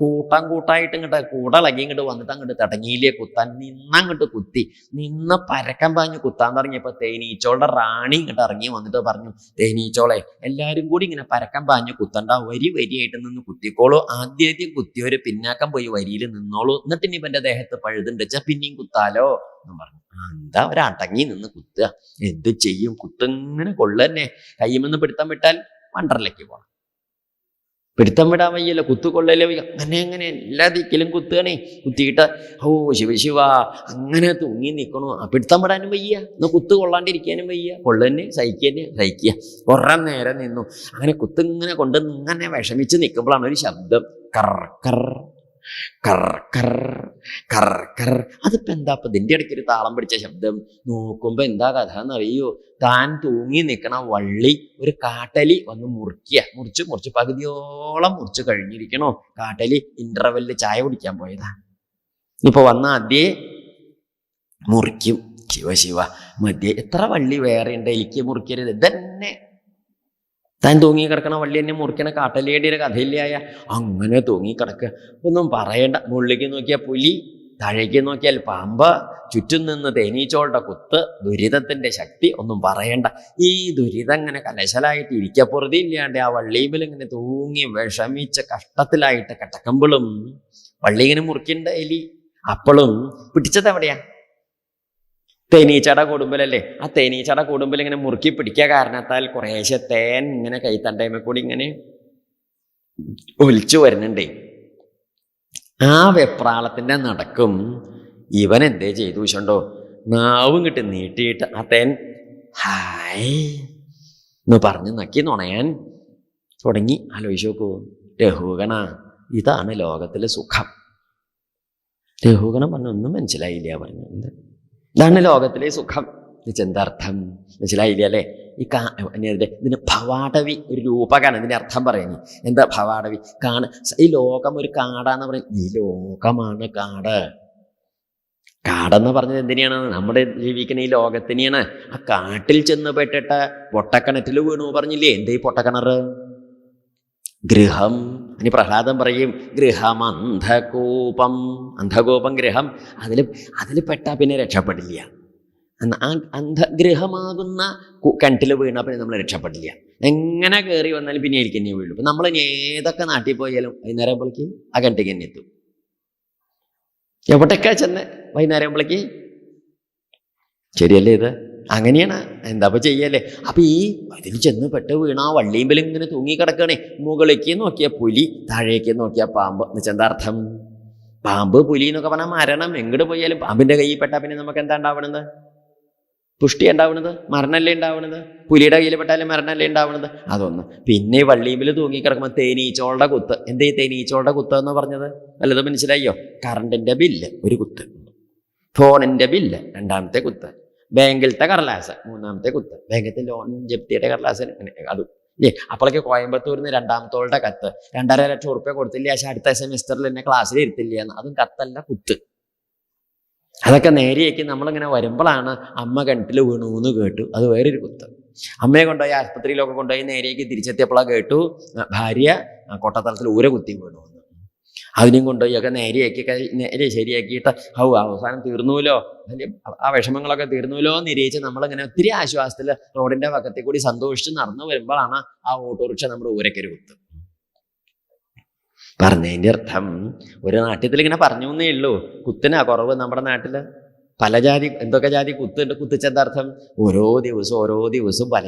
കൂട്ടായിട്ട് ഇങ്ങോട്ട് കൂടളകി ഇങ്ങോട്ട് വന്നിട്ട് അങ്ങോട്ട് തടങ്ങിയില്ലേ കുത്താൻ. നിന്നങ്ങോട്ട് കുത്തി നിന്ന് പരക്കം പാഞ്ഞ് കുത്താൻ തുടങ്ങിയപ്പോൾ തേനീച്ചോളുടെ റാണി ഇങ്ങോട്ട് ഇറങ്ങി വന്നിട്ട് പറഞ്ഞു, തേനീച്ചോളെ എല്ലാവരും കൂടി ഇങ്ങനെ പരക്കം പാഞ്ഞ് കുത്തണ്ട, വരിയായിട്ട് നിന്ന് കുത്തിക്കോളൂ. ആദ്യം കുത്തിയവര് പിന്നാക്കം പോയി വരിയിൽ നിന്നോളൂ, എന്നിട്ട് ഇനി ഇവന്റെ ദേഹത്ത് പഴുതുണ്ടെച്ചാ പിന്നെയും കുത്താലോ എന്ന് പറഞ്ഞു. എന്താ ഒരടങ്ങി നിന്ന് കുത്തുക, എന്ത് ചെയ്യും, കുത്തിങ്ങനെ കൊള്ളന്നെ. കയ്യുമെന്ന് പിടുത്തം വിട്ടാൽ വണ്ടറിലേക്ക് പോകണം. പിടുത്തം വിടാൻ വയ്യല്ലോ, കുത്തുകൊള്ളല്ലോ. അങ്ങനെ എല്ലാ ദിക്കിലും കുത്തുകണേ. കുത്തിയിട്ട് ഓ ശിവ അങ്ങനെ തൂങ്ങി നിൽക്കണു. പിടുത്തം വിടാനും വയ്യ, ഒന്ന് കുത്തു കൊള്ളാണ്ടിരിക്കാനും വയ്യ. കൊള്ളന്നെ സഹിക്കുക. കുറെ നേരം നിന്നു. അങ്ങനെ കുത്തിങ്ങനെ കൊണ്ട് ഇങ്ങനെ വിഷമിച്ച് നിൽക്കുമ്പോഴാണ് ഒരു ശബ്ദം, കർ. അതിപ്പോ എന്താ ഇതിന്റെ ഇടയ്ക്ക് ഒരു താളം പിടിച്ച ശബ്ദം. നോക്കുമ്പോ എന്താ കഥ എന്നറിയോ? താൻ തൂങ്ങി നിൽക്കണ വള്ളി ഒരു കാട്ടലി വന്ന് മുറിച്ച് പകുതിയോളം മുറിച്ച് കഴിഞ്ഞിരിക്കണോ. കാട്ടലി ഇന്റർവെല്ലിൽ ചായ കുടിക്കാൻ പോയതാ. ഇപ്പൊ വന്ന ആദ്യേ മുറിക്കും. ശിവ മധ്യ എത്ര വള്ളി വേറെ ഉണ്ട്, എനിക്ക് മുറിക്കരുത്. ഇതന്നെ താൻ തൂങ്ങി കിടക്കണ വള്ളി തന്നെ മുറിക്കണ കാട്ടലിയുടെ ഒരു കഥയില്ലായ. അങ്ങനെ തൂങ്ങി കിടക്കുക, ഒന്നും പറയണ്ട. മുകളിലേക്ക് നോക്കിയാൽ പുലി, താഴേക്ക് നോക്കിയാൽ പാമ്പ്, ചുറ്റും നിന്ന് തേനീച്ചോളുടെ കുത്ത്, ദുരിതത്തിന്റെ ശക്തി ഒന്നും പറയണ്ട. ഈ ദുരിതം ഇങ്ങനെ കലശലായിട്ട് ഇരിക്കപ്പുറതി ഇല്ലാണ്ട് ആ വള്ളിയിൽ ഇങ്ങനെ തൂങ്ങി വിഷമിച്ച് കഷ്ടത്തിലായിട്ട് കിടക്കുമ്പോഴും വള്ളി ഇങ്ങനെ മുറിക്കണ്ട എലി അപ്പോഴും പിടിച്ചത് എവിടെയാ? തേനീച്ചയുടെ കൂടുമ്പിലല്ലേ. ആ തേനീച്ചയുടെ കൂടുമ്പിൽ ഇങ്ങനെ മുറുക്കി പിടിക്കുക കാരണത്താൽ കുറേശ്ശെ തേൻ ഇങ്ങനെ കൈത്തണ്ടയമേ കൂടി ഇങ്ങനെ ഒലിച്ചു വരുന്നുണ്ടേ. ആ വെപ്രാളത്തിന്റെ നടക്കും ഇവൻ എന്തേ ചെയ്തു വെച്ചോണ്ടോ, നാവും കിട്ടി നീട്ടിയിട്ട് ആ തേൻ ഹായ് എന്ന് പറഞ്ഞ് നക്കി നുണയാൻ തുടങ്ങി. ആലോചിച്ച് നോക്കൂ, രഘുഗണ, ഇതാണ് ലോകത്തിലെ സുഖം. രഘുഗണം പറഞ്ഞു, ഒന്നും മനസ്സിലായില്ല. പറഞ്ഞു, എന്ത് ഇതാണ് ലോകത്തിലെ സുഖം എന്താർത്ഥം മനസ്സിലായില്ല അല്ലേ? ഇതിന് ഭവാടവി ഒരു രൂപകാണ് ഇതിന്റെ അർത്ഥം പറയുന്നത്. എന്താ ഭവാടവി? ഈ ലോകം ഒരു കാടാന്ന് പറയും. ഈ ലോകമാണ് കാട്. കാടെന്ന് പറഞ്ഞത് എന്തിനാണ്? നമ്മുടെ ജീവിക്കുന്ന ഈ ലോകത്തിനെയാണ്. ആ കാട്ടിൽ ചെന്ന് പെട്ടിട്ട് പൊട്ടക്കിണറ്റിൽ വീണു പറഞ്ഞില്ലേ? എന്തേ പൊട്ടക്കിണർ? ഗൃഹം. ഇനി പ്രഹ്ലാദൻ പറയും ഗൃഹമന്ധകൂപം. അന്ധകൂപം ഗൃഹം. അതിൽ പെട്ടാൽ പിന്നെ രക്ഷപ്പെടില്ല. ഗൃഹമാകുന്ന കിണറ്റിൽ വീണാൽ പിന്നെ നമ്മൾ രക്ഷപ്പെടില്ല. എങ്ങനെ കയറി വന്നാലും പിന്നെ എനിക്ക് തന്നെ വീഴും. ഇപ്പം നമ്മൾ ഏതൊക്കെ നാട്ടിൽ പോയാലും വൈകുന്നേരം ആകുമ്പോഴേക്ക് ആ കിണറ്റിക്ക് തന്നെ എത്തും. എവിടേക്കാ ചെന്ന് വൈകുന്നേരം ആകുമ്പോഴേക്ക്. ശരിയല്ലേ ഇത്? അങ്ങനെയാണ്. എന്താ ചെയ്യല്ലേ? അപ്പൊ ഈ അതിൽ ചെന്ന് പെട്ട് വീണ ആ വള്ളിയുമ്പലും ഇങ്ങനെ തൂങ്ങിക്കിടക്കണേ. മുകളിലേക്ക് നോക്കിയ പുലി, താഴേക്ക് നോക്കിയ പാമ്പ്. എന്നുവെച്ചാൽ എന്താ അർത്ഥം? പാമ്പ് പുലി എന്നൊക്കെ പറഞ്ഞാൽ മരണം. എങ്ങോട്ട് പോയാലും പാമ്പിന്റെ കയ്യിൽ പെട്ടാൽ പിന്നെ നമുക്ക് എന്താ ഉണ്ടാവണത്? പുഷ്ടി ഉണ്ടാവുന്നത്, മരണല്ലേ ഉണ്ടാവുന്നത്. പുലിയുടെ കയ്യിൽ പെട്ടാലും മരണല്ലേ ഉണ്ടാവുന്നത്. അതൊന്ന്. പിന്നെ വള്ളിയുമ്പിൽ തൂങ്ങിക്കിടക്കുമ്പോൾ തേനീച്ചോളുടെ കുത്ത്. എന്തേ തേനീച്ചോളുടെ കുത്ത് എന്ന് പറഞ്ഞത്? വല്ലത് മനസ്സിലായോ? കറണ്ടിന്റെ ബില്ല് ഒരു കുത്ത്, ഫോണിന്റെ ബില്ല് രണ്ടാമത്തെ കുത്ത്, ബാങ്കിലത്തെ കടലാസ് മൂന്നാമത്തെ കുത്ത്, ബാങ്കിലത്തെ ലോൺ ജപ്തിയുടെ കടലാസ് അതും. അപ്പോഴേക്ക് കോയമ്പത്തൂരിൽ നിന്ന് രണ്ടാമത്തോളുടെ കത്ത്, 2.5 ലക്ഷം ഉറുപ്പ്യ കൊടുത്തില്ല, പക്ഷെ അടുത്ത സെമിസ്റ്ററിൽ എന്നെ ക്ലാസ്സിൽ ഇരുത്തില്ല എന്ന്. അതും കത്തല്ല, കുത്ത്. അതൊക്കെ നേരെയാക്കി നമ്മളിങ്ങനെ വരുമ്പോഴാണ് അമ്മ കിണറ്റിൽ വീണു എന്ന് കേട്ടു. അത് വേറൊരു കുത്ത്. അമ്മയെ കൊണ്ടുപോയി ആശുപത്രിയിലൊക്കെ കൊണ്ടുപോയി നേരെയാക്കി തിരിച്ചെത്തിയപ്പോഴാണ് കേട്ടു ഭാര്യ കൊട്ടത്തലത്തിൽ ഊര കുത്തി വീണു എന്ന്. അതിനെയും കൊണ്ടുപോയി ഒക്കെ നേരെ ശരിയാക്കിയിട്ട് അവസാനം തീർന്നുല്ലോ, ആ വിഷമങ്ങളൊക്കെ തീർന്നുല്ലോ എന്ന് നിരീക്ഷിച്ച് നമ്മളിങ്ങനെ ഒത്തിരി ആശ്വാസത്തിൽ റോഡിന്റെ പക്കത്തിൽ കൂടി സന്തോഷിച്ച് നടന്നു വരുമ്പോഴാണ് ആ ഓട്ടോറിക്ഷ നമ്മുടെ ഊരക്കൊരു കുത്ത്. പറഞ്ഞതിൻ്റെ അർത്ഥം ഒരു നാട്യത്തിൽ ഇങ്ങനെ പറഞ്ഞു എന്നേ ഉള്ളൂ. കുത്തിനാ കുറവ് നമ്മുടെ നാട്ടിൽ. പല ജാതി എന്തൊക്കെ ജാതി കുത്തുണ്ട്. കുത്തിച്ചെന്തർത്ഥം? ഓരോ ദിവസവും പല.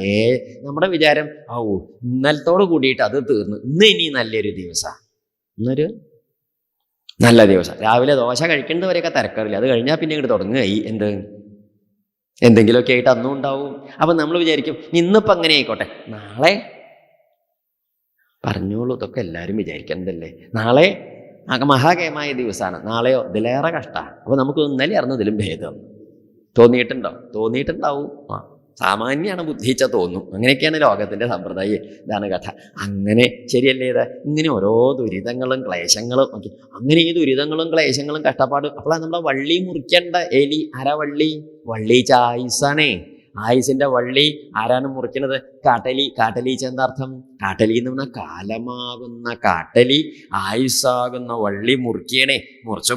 നമ്മുടെ വിചാരം ഇന്നലത്തോട് കൂടിയിട്ട് അത് തീർന്നു, ഇനി നല്ലൊരു ദിവസമാണ്, ഇന്നൊരു നല്ല ദിവസം. രാവിലെ ദോശ കഴിക്കേണ്ടവരെയൊക്കെ തിരക്കറില്ല. അത് കഴിഞ്ഞാൽ പിന്നെ ഇങ്ങോട്ട് തുടങ്ങുക എന്തെങ്കിലുമൊക്കെ ആയിട്ട് അന്നും ഉണ്ടാവും. അപ്പം നമ്മൾ വിചാരിക്കും ഇന്നിപ്പോൾ അങ്ങനെ ആയിക്കോട്ടെ, നാളെ പറഞ്ഞോളൂ. ഇതൊക്കെ എല്ലാവരും വിചാരിക്കുന്നതല്ലേ. നാളെ മഹാകേമായ ദിവസമാണ്, നാളെയോ ഇതിലേറെ കഷ്ടമാണ്. അപ്പോൾ നമുക്ക് ഇന്നലെ അറിഞ്ഞ ഇതിലും ഭേദം തോന്നിയിട്ടുണ്ടാവും. സാമാന്യമാണ് ബുദ്ധിച്ച തോന്നും. അങ്ങനെയൊക്കെയാണ് ലോകത്തിൻ്റെ സമ്പ്രദായം. ഇതാണ് കഥ. അങ്ങനെ ശരിയല്ലേ ഇത്? ഇങ്ങനെ ഓരോ ദുരിതങ്ങളും ക്ലേശങ്ങളും ഒക്കെ. അങ്ങനെ ഈ ദുരിതങ്ങളും ക്ലേശങ്ങളും കഷ്ടപ്പാടും. അപ്പോഴാണ് നമ്മളെ വള്ളി മുറിക്കേണ്ട. എലി ആരാ? വള്ളി ആയുസാണേ. ആയുസിന്റെ വള്ളി ആരാണ് മുറിക്കുന്നത്? കാട്ടലി ചെന്തർത്ഥം? കാട്ടലി എന്ന് പറഞ്ഞാൽ കാലമാകുന്ന കാട്ടലി, ആയുസ്സാകുന്ന വള്ളി മുറിക്കണേ.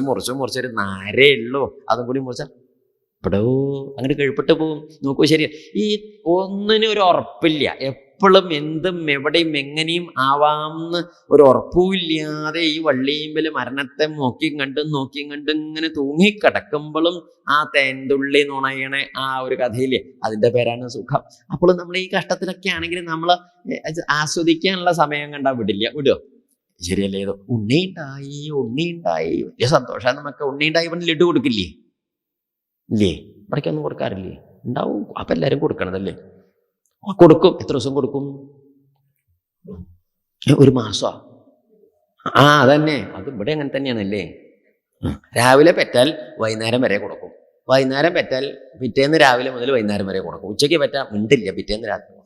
മുറിച്ചൊരു നാരേ ഉള്ളൂ. അതും കൂടി മുറിച്ച എപ്പോഴോ അങ്ങോട്ട് കഴിപ്പിട്ട് പോകും. നോക്കൂ, ശരി, ഈ ഒന്നിനും ഒരു ഉറപ്പില്ല. എപ്പോഴും എന്തും എവിടെയും എങ്ങനെയും ആവാമെന്ന് ഒരു ഉറപ്പുമില്ലാതെ ഈ വള്ളിയുമ്പിൽ മരണത്തെ നോക്കിയും കണ്ടും ഇങ്ങനെ തൂങ്ങിക്കിടക്കുമ്പോഴും ആ തേൻതുള്ളി നുണയണേ ആ ഒരു കഥയില്ലേ, അതിൻ്റെ പേരാണ് സുഖം. അപ്പോൾ നമ്മൾ ഈ കഷ്ടത്തിലൊക്കെ ആണെങ്കിൽ നമ്മൾ ആസ്വദിക്കാനുള്ള സമയം കണ്ടാൽ വിടുമോ? ശരിയല്ലേ? ഇത് ഉണ്ണി ഉണ്ടായി വലിയ സന്തോഷം. നമുക്ക് ഉണ്ണി ഉണ്ടായി പറഞ്ഞ് ലഡു കൊടുക്കില്ലേ? ഇല്ലേ? ഇവിടേക്കൊന്നും കൊടുക്കാറില്ലേ? ഉണ്ടാവും. അപ്പം എല്ലാവരും കൊടുക്കണതല്ലേ? കൊടുക്കും. എത്ര ദിവസം കൊടുക്കും? ഒരു മാസമോ? അതന്നെ. അത് ഇവിടെ അങ്ങനെ തന്നെയാണല്ലേ. രാവിലെ പെറ്റാൽ വൈകുന്നേരം വരെ കൊടുക്കും. വൈകുന്നേരം പെറ്റാൽ പിറ്റേന്ന് രാവിലെ മുതൽ വൈകുന്നേരം വരെ കൊടുക്കും. ഉച്ചയ്ക്ക് പെറ്റാൽ മിണ്ടില്ല, പിറ്റേന്ന് രാത്രി കൊടുക്കുള്ളൂ.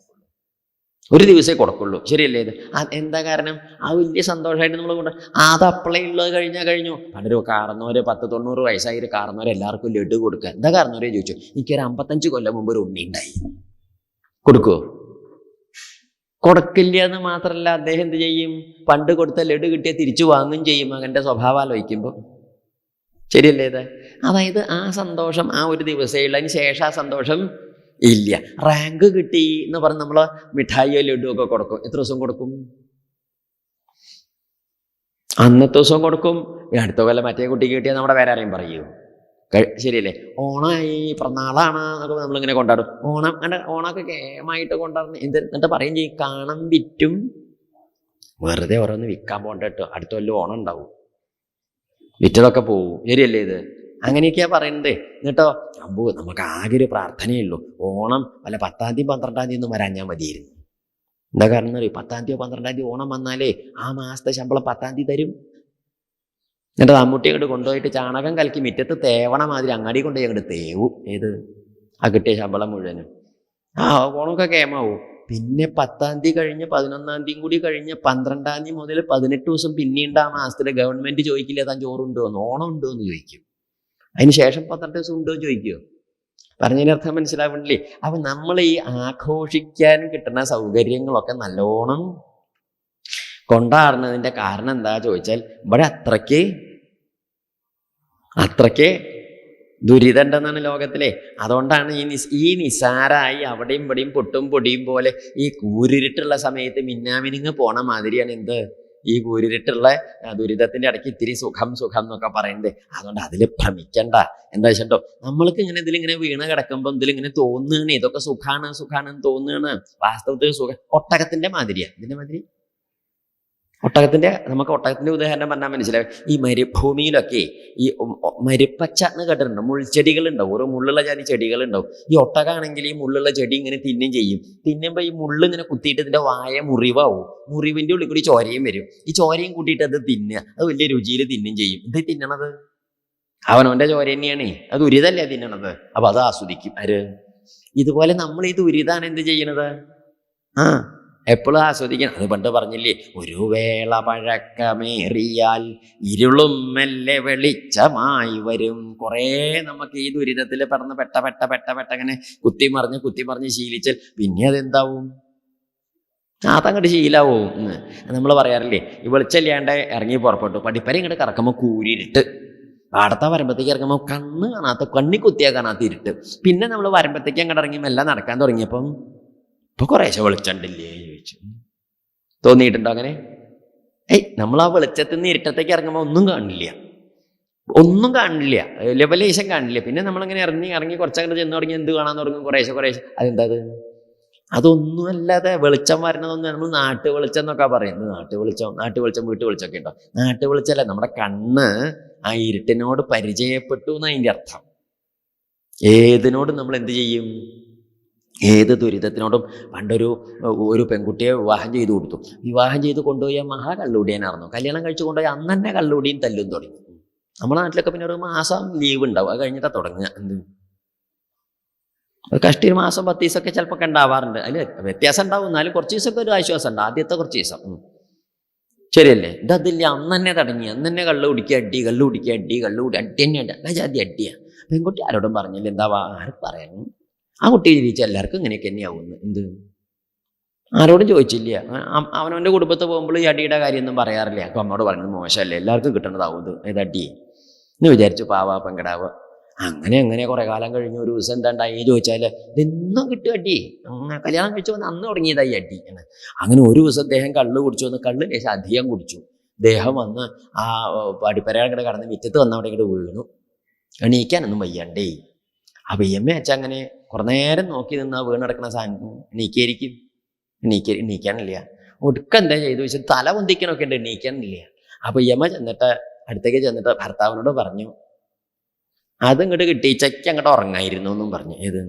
ഒരു ദിവസമേ കൊടുക്കുള്ളൂ. ശരിയല്ലേ ഇത്? എന്താ കാരണം? ആ വലിയ സന്തോഷമായിട്ട് നമ്മൾ കൊണ്ട് അത് അപ്പളേ ഉള്ളത് കഴിഞ്ഞു. പണ്ടൊരു കാർന്നവര് 10-90 വയസ്സായി ഒരു കാർന്നവരെ എല്ലാവർക്കും ലഡു കൊടുക്കുക. എന്താ കാർന്നവരെ ചോദിച്ചു? എനിക്കൊരു 55 കൊല്ലം മുമ്പ് ഒരു ഉണ്ണി ഉണ്ടായി. കൊടുക്കുവോ? കൊടുക്കില്ല എന്ന് മാത്രമല്ല, അദ്ദേഹം എന്ത് ചെയ്യും? പണ്ട് കൊടുത്ത ലഡു കിട്ടിയ തിരിച്ചു വാങ്ങുകയും ചെയ്യും. മകന്റെ സ്വഭാവം ആലോചിക്കുമ്പോൾ. ശരിയല്ലേ ഇത്? അതായത് ആ സന്തോഷം ആ ഒരു ദിവസമേ ഉള്ളൂ. അതിന് ശേഷം ആ സന്തോഷം ഇല്ല. റാങ്ക് കിട്ടി എന്ന് പറഞ്ഞ് നമ്മൾ മിഠായിയോ ലഡു ഒക്കെ കൊടുക്കും. എത്ര ദിവസം കൊടുക്കും? അന്നത്തെ ദിവസം കൊടുക്കും. അടുത്ത കൊല്ലം മറ്റേ കുട്ടിക്ക് കിട്ടിയാൽ നമ്മുടെ പേരാരെയും പറയൂ. ശരിയല്ലേ? ഓണമായി, പിറന്നാളാണ് എന്നൊക്കെ നമ്മളിങ്ങനെ കൊണ്ടാടും. ഓണമൊക്കെ കേമായിട്ട് കൊണ്ടാടുന്ന എന്നിട്ട് പറയും ചെയ്യും, കാണം വിറ്റും. വെറുതെ ഓരോന്ന് വിൽക്കാൻ പോകണ്ട കേട്ടോ, അടുത്ത കൊല്ലം ഓണം ഉണ്ടാവും, വിറ്റതൊക്കെ പോവും. ശരിയല്ലേ ഇത്? അങ്ങനെയൊക്കെയാ പറയുന്നത്. എന്നിട്ടോ നമുക്ക് ആകെ ഒരു പ്രാർത്ഥനയുള്ളൂ, ഓണം വല്ല 10-ാം തീയതി 12-ാം തീയതി ഒന്നും വരാഞ്ഞാൽ മതിയായിരുന്നു. എന്താ കാരണം അറിയോ? 10-ാം തീയതി 12-ാം തീയതി ഓണം വന്നാലേ ആ മാസത്തെ ശമ്പളം 10-ാം തീയതി തരും. എന്നിട്ട് മമ്മൂട്ടി അങ്ങോട്ട് കൊണ്ടുപോയിട്ട് ചാണകം കലക്കി മുറ്റത്ത് തേവണ മാതിരി അങ്ങാടി കൊണ്ടുപോയി അങ്ങോട്ട് തേവും. ഏത്? ആ കിട്ടിയ ശമ്പളം മുഴുവനും. ഓണമൊക്കെ കേമാവും. പിന്നെ 10-ാം തീയതി കഴിഞ്ഞ് 11-ാം തീയതി കൂടി കഴിഞ്ഞ് 12-ാം തീയതി മുതൽ 18 ദിവസം പിന്നീട് ആ മാസത്തിൽ ഗവൺമെന്റ് ചോദിക്കില്ല താൻ ചോറുണ്ടോ എന്ന്, ഓണം ഉണ്ടോ എന്ന് ചോദിക്കും. അതിന് ശേഷം 12 ദിവസം ഉണ്ടോ എന്ന് ചോദിക്കുമോ? പറഞ്ഞതിനർത്ഥം മനസ്സിലാവണില്ലേ? അപ്പൊ നമ്മൾ ഈ ആഘോഷിക്കാൻ കിട്ടുന്ന സൗകര്യങ്ങളൊക്കെ നല്ലോണം കൊണ്ടാടുന്നതിന്റെ കാരണം എന്താ ചോദിച്ചാൽ ഇവിടെ അത്രയ്ക്ക് ദുരിതം ഉണ്ടെന്നാണ് ലോകത്തിലെ. അതുകൊണ്ടാണ് ഈ നിസാരായി അവിടെയും ഇവിടെയും പൊട്ടും പൊടിയും പോലെ ഈ കൂരിരുട്ടുള്ള സമയത്ത് മിന്നാമിനുങ്ങ് പോണ മാതിരിയാണ് എന്ത് ഈ കൂരിരുട്ടുള്ള ദുരിതത്തിന്റെ ഇടയ്ക്ക് ഇത്തിരി സുഖം എന്നൊക്കെ പറയുന്നത്. അതുകൊണ്ട് അതിൽ ഭ്രമിക്കണ്ട. എന്താ വെച്ചിട്ടോ, നമ്മൾക്ക് ഇങ്ങനെ ഇതിലിങ്ങനെ വീണ് കിടക്കുമ്പോൾ ഇതിലിങ്ങനെ തോന്നുകയാണ് ഇതൊക്കെ സുഖാണ് തോന്നുകയാണ്. വാസ്തവത്തിൽ സുഖം ഒട്ടകത്തിന്റെ മാതിരിയാ. ഇതിന്റെ മാതിരി നമുക്ക് ഒട്ടകത്തിന്റെ ഉദാഹരണം പറഞ്ഞാൽ മനസ്സിലാവും. ഈ മരുഭൂമിയിലൊക്കെ ഈ മരുപ്പച്ച എന്ന് കേട്ടിട്ടുണ്ടോ? മുൾച്ചെടികളുണ്ടാവും, ഓരോ മുള്ളുള്ള ജാതി ചെടികളുണ്ടാവും. ഈ ഒട്ടകാണെങ്കിൽ ഈ മുള്ളുള്ള ചെടി ഇങ്ങനെ തിന്നുമ്പോൾ ഈ മുള്ള് ഇങ്ങനെ കുത്തിയിട്ട് ഇതിന്റെ വായ മുറിവാവും. മുറിവിന്റെ ഉള്ളിൽ കൂടി ചോരയും വരും. ഈ ചോരയും കൂട്ടിയിട്ട് അത് തിന്നുക, അത് വലിയ രുചിയിൽ ചെയ്യും. ഇത് തിന്നണത് അവനവന്റെ ചോര തന്നെയാണ്. അത് ദുരിതല്ലേ തിന്നണത്. അപ്പൊ അത് ആസ്വദിക്കും ആര്? ഇതുപോലെ നമ്മൾ ഈ ദുരിതാണ് എന്ത് ചെയ്യണത്? എപ്പോഴും ആസ്വദിക്കണം. അത് പണ്ട് പറഞ്ഞില്ലേ, ഒരു വേള പഴക്കമേറിയാൽ ഇരുളും മെല്ലെ വെളിച്ചമായി വരും. കുറേ നമുക്ക് ഈ ദുരിതത്തിൽ പറഞ്ഞ് പെട്ട അങ്ങനെ കുത്തിമറിഞ്ഞ് ശീലിച്ചാൽ പിന്നെ അതെന്താവും? അതങ്ങോട്ട് ശീലാവും. നമ്മൾ പറയാറില്ലേ, ഈ വെളിച്ചമില്ലാണ്ട് ഇറങ്ങി പുറപ്പെട്ടു, പഠിപ്പര ഇങ്ങോട്ട് കറക്കുമ്പോൾ കൂരിരുട്ട്, പാടത്താ വരുമ്പത്തേക്ക് ഇറങ്ങുമ്പോൾ കണ്ണി കുത്തിയാൽ കാണാത്ത ഇരുട്ട്. പിന്നെ നമ്മൾ വരുമ്പത്തേക്ക് അങ്ങോട്ട് ഇറങ്ങി മെല്ലെ നടക്കാൻ തുടങ്ങിയപ്പം ഇപ്പൊ കുറേശ്ശെ വെളിച്ചണ്ടില്ലേ ചോദിച്ചു. തോന്നിയിട്ടുണ്ടോ അങ്ങനെ? നമ്മൾ ആ വെളിച്ചത്തിൽ നിന്ന് ഇരുട്ടത്തേക്ക് ഇറങ്ങുമ്പോൾ ഒന്നും കാണില്ല, ലെവലേശം കാണില്ല. പിന്നെ നമ്മളിങ്ങനെ ഇറങ്ങി കുറച്ചങ്ങോട്ട് ചെന്ന് തുടങ്ങി എന്ത് കാണാൻ തുടങ്ങും? കുറേശ്ശെ. അതെന്താ? അതൊന്നും അല്ലാതെ വെളിച്ചം വരണതൊന്നും നമ്മൾ നാട്ടു വെളിച്ചം എന്നൊക്കെ പറയുന്നത്. നാട്ടു വെളിച്ചം വീട്ടു വെളിച്ചമൊക്കെ ഉണ്ടോ? നാട്ടു വെളിച്ചമല്ല, നമ്മുടെ കണ്ണ് ആ ഇരുട്ടിനോട് പരിചയപ്പെട്ടു എന്ന് അതിൻ്റെ അർത്ഥം. ഏതിനോടും നമ്മൾ എന്ത് ചെയ്യും? ഏത് ദുരിതത്തിനോടും. ഒരു പെൺകുട്ടിയെ വിവാഹം ചെയ്ത് കൊണ്ടുപോയി മഹാ കള്ളുകൂടിയാനായിരുന്നു. കല്യാണം കഴിച്ചു കൊണ്ടുപോയി അന്ന് തന്നെ കള്ളുകൂടിയും തല്ലും തുടങ്ങി. നമ്മുടെ നാട്ടിലൊക്കെ പിന്നെ ഒരു മാസം ലീവ് ഉണ്ടാവും, അത് കഴിഞ്ഞിട്ടാണ് തുടങ്ങുക. കഷ്ടി ഒരു മാസം 10 ദിവസമൊക്കെ ചിലപ്പോൾ ഉണ്ടാവാറുണ്ട്. അതിൽ വ്യത്യാസം ഉണ്ടാവും, എന്നാലും കുറച്ച് ദിവസമൊക്കെ ഒരു ആശ്വാസം ഉണ്ട്. ആദ്യത്തെ കുറച്ച് ദിവസം ശരിയല്ലേ? ഇതതില്ല, അന്ന് തന്നെ തുടങ്ങി. അന്ന് തന്നെ കള്ളു കുടിക്കുക അടി തന്നെയുണ്ട്. ജാതി അടിയാണ്. പെൺകുട്ടി ആരോടും പറഞ്ഞില്ല. എന്താവാ ആരും പറയാനും? ആ കുട്ടി ജീവിച്ച എല്ലാവർക്കും ഇങ്ങനെയൊക്കെ തന്നെയാവുന്നു. ആരോടും ചോദിച്ചില്ല. അവനവൻ്റെ കുടുംബത്തിൽ പോകുമ്പോൾ ഈ അടിയുടെ കാര്യമൊന്നും പറയാറില്ല. അപ്പം അമ്മോട് പറഞ്ഞത് മോശമല്ലേ, എല്ലാവർക്കും കിട്ടേണ്ടതാവും ഇത് അടി എന്ന് വിചാരിച്ചു പാവാ പെങ്കടാവ്. അങ്ങനെ കുറെ കാലം കഴിഞ്ഞ് ഒരു ദിവസം എന്താണ്ടായി ചോദിച്ചാൽ ഇതെന്നും കിട്ടും അടി. കല്യാണം കഴിച്ചു വന്ന് അന്ന് തുടങ്ങിയതായി അടി. അങ്ങനെ ഒരു ദിവസം അദ്ദേഹം കള്ള് ലേശം അധികം കുടിച്ചു. അദ്ദേഹം വന്ന് ആ പടിപ്പരയുടെ കടന്ന് മുറ്റത്ത് വന്ന് അവിടെ ഇങ്ങോട്ട് വീണു. എണീക്കാനൊന്നും വയ്യണ്ടേ. അപ്പൊ അച്ഛ അങ്ങനെ കുറെ നേരം നോക്കി നിന്ന് വീണ് കിടക്കുന്ന സാധനം എണീക്കാനില്ല. ഒടുക്കെന്താ ചെയ്തു വെച്ചാൽ തല പൊന്തിക്കണൊക്കെ ഉണ്ട്, എണീക്കാനില്ല. അപ്പൊ അടുത്തേക്ക് ചെന്നിട്ട് ഭർത്താവിനോട് പറഞ്ഞു, അതിങ്ങോട്ട് കിട്ടി ചെക്ക് അങ്ങോട്ട് ഉറങ്ങായിരുന്നു എന്നും പറഞ്ഞു. ഏത്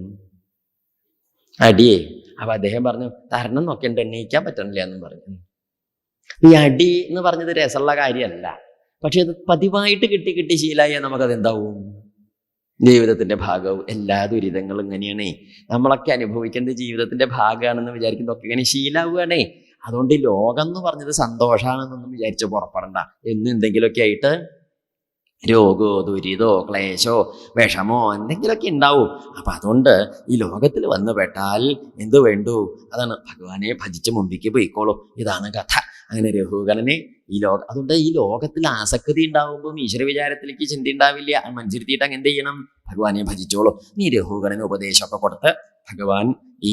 അടിയേ? അപ്പൊ അദ്ദേഹം പറഞ്ഞു തരണം നോക്കിണ്ട്, എണീക്കാൻ പറ്റണില്ല എന്നും പറഞ്ഞു. ഈ അടി എന്ന് പറഞ്ഞത് രസമുള്ള കാര്യമല്ല, പക്ഷെ അത് പതിവായിട്ട് കിട്ടി ശീലായ നമുക്കത് എന്താവും? ജീവിതത്തിന്റെ ഭാഗവും. എല്ലാ ദുരിതങ്ങളും ഇങ്ങനെയാണേ, നമ്മളൊക്കെ അനുഭവിക്കേണ്ട ജീവിതത്തിന്റെ ഭാഗമാണെന്ന് വിചാരിക്കുന്നതൊക്കെ ഇങ്ങനെ ശീലാവുകയാണേ. അതുകൊണ്ട് ലോകം എന്ന് പറഞ്ഞത് സന്തോഷമാണെന്നൊന്നും വിചാരിച്ച് പുറപ്പെടണ്ട. എന്തെങ്കിലുമൊക്കെ ആയിട്ട് രോഗോ ദുരിതോ ക്ലേശോ വിഷമോ എന്തെങ്കിലുമൊക്കെ ഉണ്ടാവും. അപ്പൊ അതുകൊണ്ട് ഈ ലോകത്തിൽ വന്നു പെട്ടാൽ എന്ത് വേണ്ടു? അതാണ് ഭഗവാനെ ഭജിച്ച് മുമ്പിക്ക് പോയിക്കോളൂ. ഇതാണ് കഥ. അങ്ങനെ രഘുഗണനെ അതുകൊണ്ട് ഈ ലോകത്തിൽ ആസക്തി ഉണ്ടാവുമ്പോൾ ഈശ്വര വിചാരത്തിലേക്ക് ചിന്ത ഉണ്ടാവില്ല. മനസ്സിരുത്തിയിട്ട് അങ്ങനെ എന്ത് ചെയ്യണം? ഭഗവാനെ ഭജിച്ചോളൂ. നീ രഘുഗണന് ഉപദേശമൊക്കെ കൊടുത്ത് ഭഗവാൻ ഈ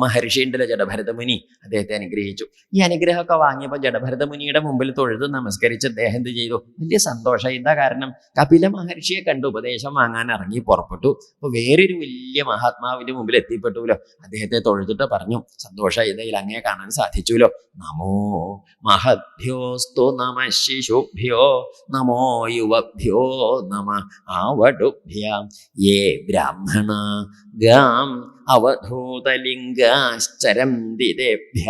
മഹർഷി ഉണ്ടല്ലോ ജഡഭരതമുനി, അദ്ദേഹത്തെ അനുഗ്രഹിച്ചു. ഈ അനുഗ്രഹമൊക്കെ വാങ്ങിയപ്പോൾ ജഡഭരതമുനിയുടെ മുമ്പിൽ തൊഴുത് നമസ്കരിച്ച് അദ്ദേഹം എന്ത് ചെയ്തു? വലിയ സന്തോഷം. എന്താ കാരണം? കപില മഹർഷിയെ കണ്ട് ഉപദേശം വാങ്ങാൻ ഇറങ്ങി പുറപ്പെട്ടു. അപ്പൊ വേറൊരു വലിയ മഹാത്മാവിന്റെ മുമ്പിൽ എത്തിപ്പെട്ടുല്ലോ. അദ്ദേഹത്തെ തൊഴുതിട്ട് പറഞ്ഞു, സന്തോഷം, ഇതിൽ അങ്ങേ കാണാൻ സാധിച്ചുല്ലോ. നമോ മഹദ്ഭ്യോസ്തു നമ ശിശുഭ്യോ നമോ യുവഭ്യോ നമ ആവടുഭ്യാം യേ ബ്രാഹ്മണ ഗാം അവധൂതലിംഗാശ്ചരന്തിദേഭ്യ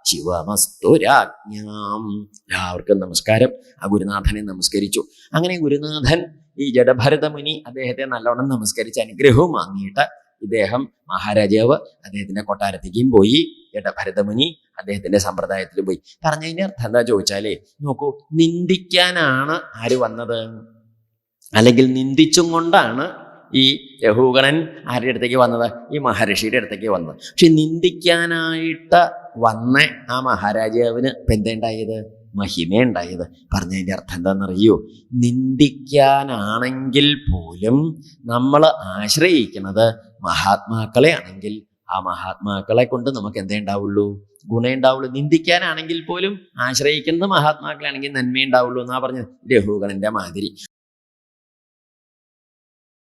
ശിവമസ്തു രാജ്ഞാം. എല്ലാവർക്കും നമസ്കാരം. ആ ഗുരുനാഥനെ നമസ്കരിച്ചു. അങ്ങനെ ഗുരുനാഥൻ ഈ ജഡഭരതമുനി അദ്ദേഹത്തെ നല്ലോണം നമസ്കരിച്ച് അനുഗ്രഹവും വാങ്ങിയിട്ട് ഇദ്ദേഹം മഹാരാജാവ് അദ്ദേഹത്തിന്റെ കൊട്ടാരത്തേക്കും പോയി. ജഡഭരതമുനി അദ്ദേഹത്തിന്റെ സമ്പ്രദായത്തിൽ പോയി. പറഞ്ഞതിന്റെ അർത്ഥം എന്താ ചോദിച്ചാലേ, നോക്കൂ, നിന്ദിക്കാനാണ് ആര് വന്നത്? അല്ലെങ്കിൽ നിന്ദിച്ചും കൊണ്ടാണ് ഈ രഘുഗണൻ ആരുടെ അടുത്തേക്ക് വന്നത്? ഈ മഹർഷിയുടെ അടുത്തേക്ക് വന്നത്. പക്ഷെ നിന്ദിക്കാനായിട്ട് വന്ന ആ മഹാരാജാവിന് ഇപ്പം എന്തേണ്ടായത്? മഹിമയുണ്ടായത്. പറഞ്ഞതിൻ്റെ അർത്ഥം എന്താണെന്നറിയോ? നിന്ദിക്കാനാണെങ്കിൽ പോലും നമ്മൾ ആശ്രയിക്കുന്നത് മഹാത്മാക്കളെ ആണെങ്കിൽ ആ മഹാത്മാക്കളെ കൊണ്ട് നമുക്ക് എന്തേ ഉണ്ടാവുള്ളൂ? ഗുണേ ഉണ്ടാവുള്ളൂ. നിന്ദിക്കാനാണെങ്കിൽ പോലും ആശ്രയിക്കുന്നത് മഹാത്മാക്കളാണെങ്കിൽ നന്മ ഉണ്ടാവുള്ളൂ എന്നാ പറഞ്ഞത് രഘുഗണന്റെ മാതിരി.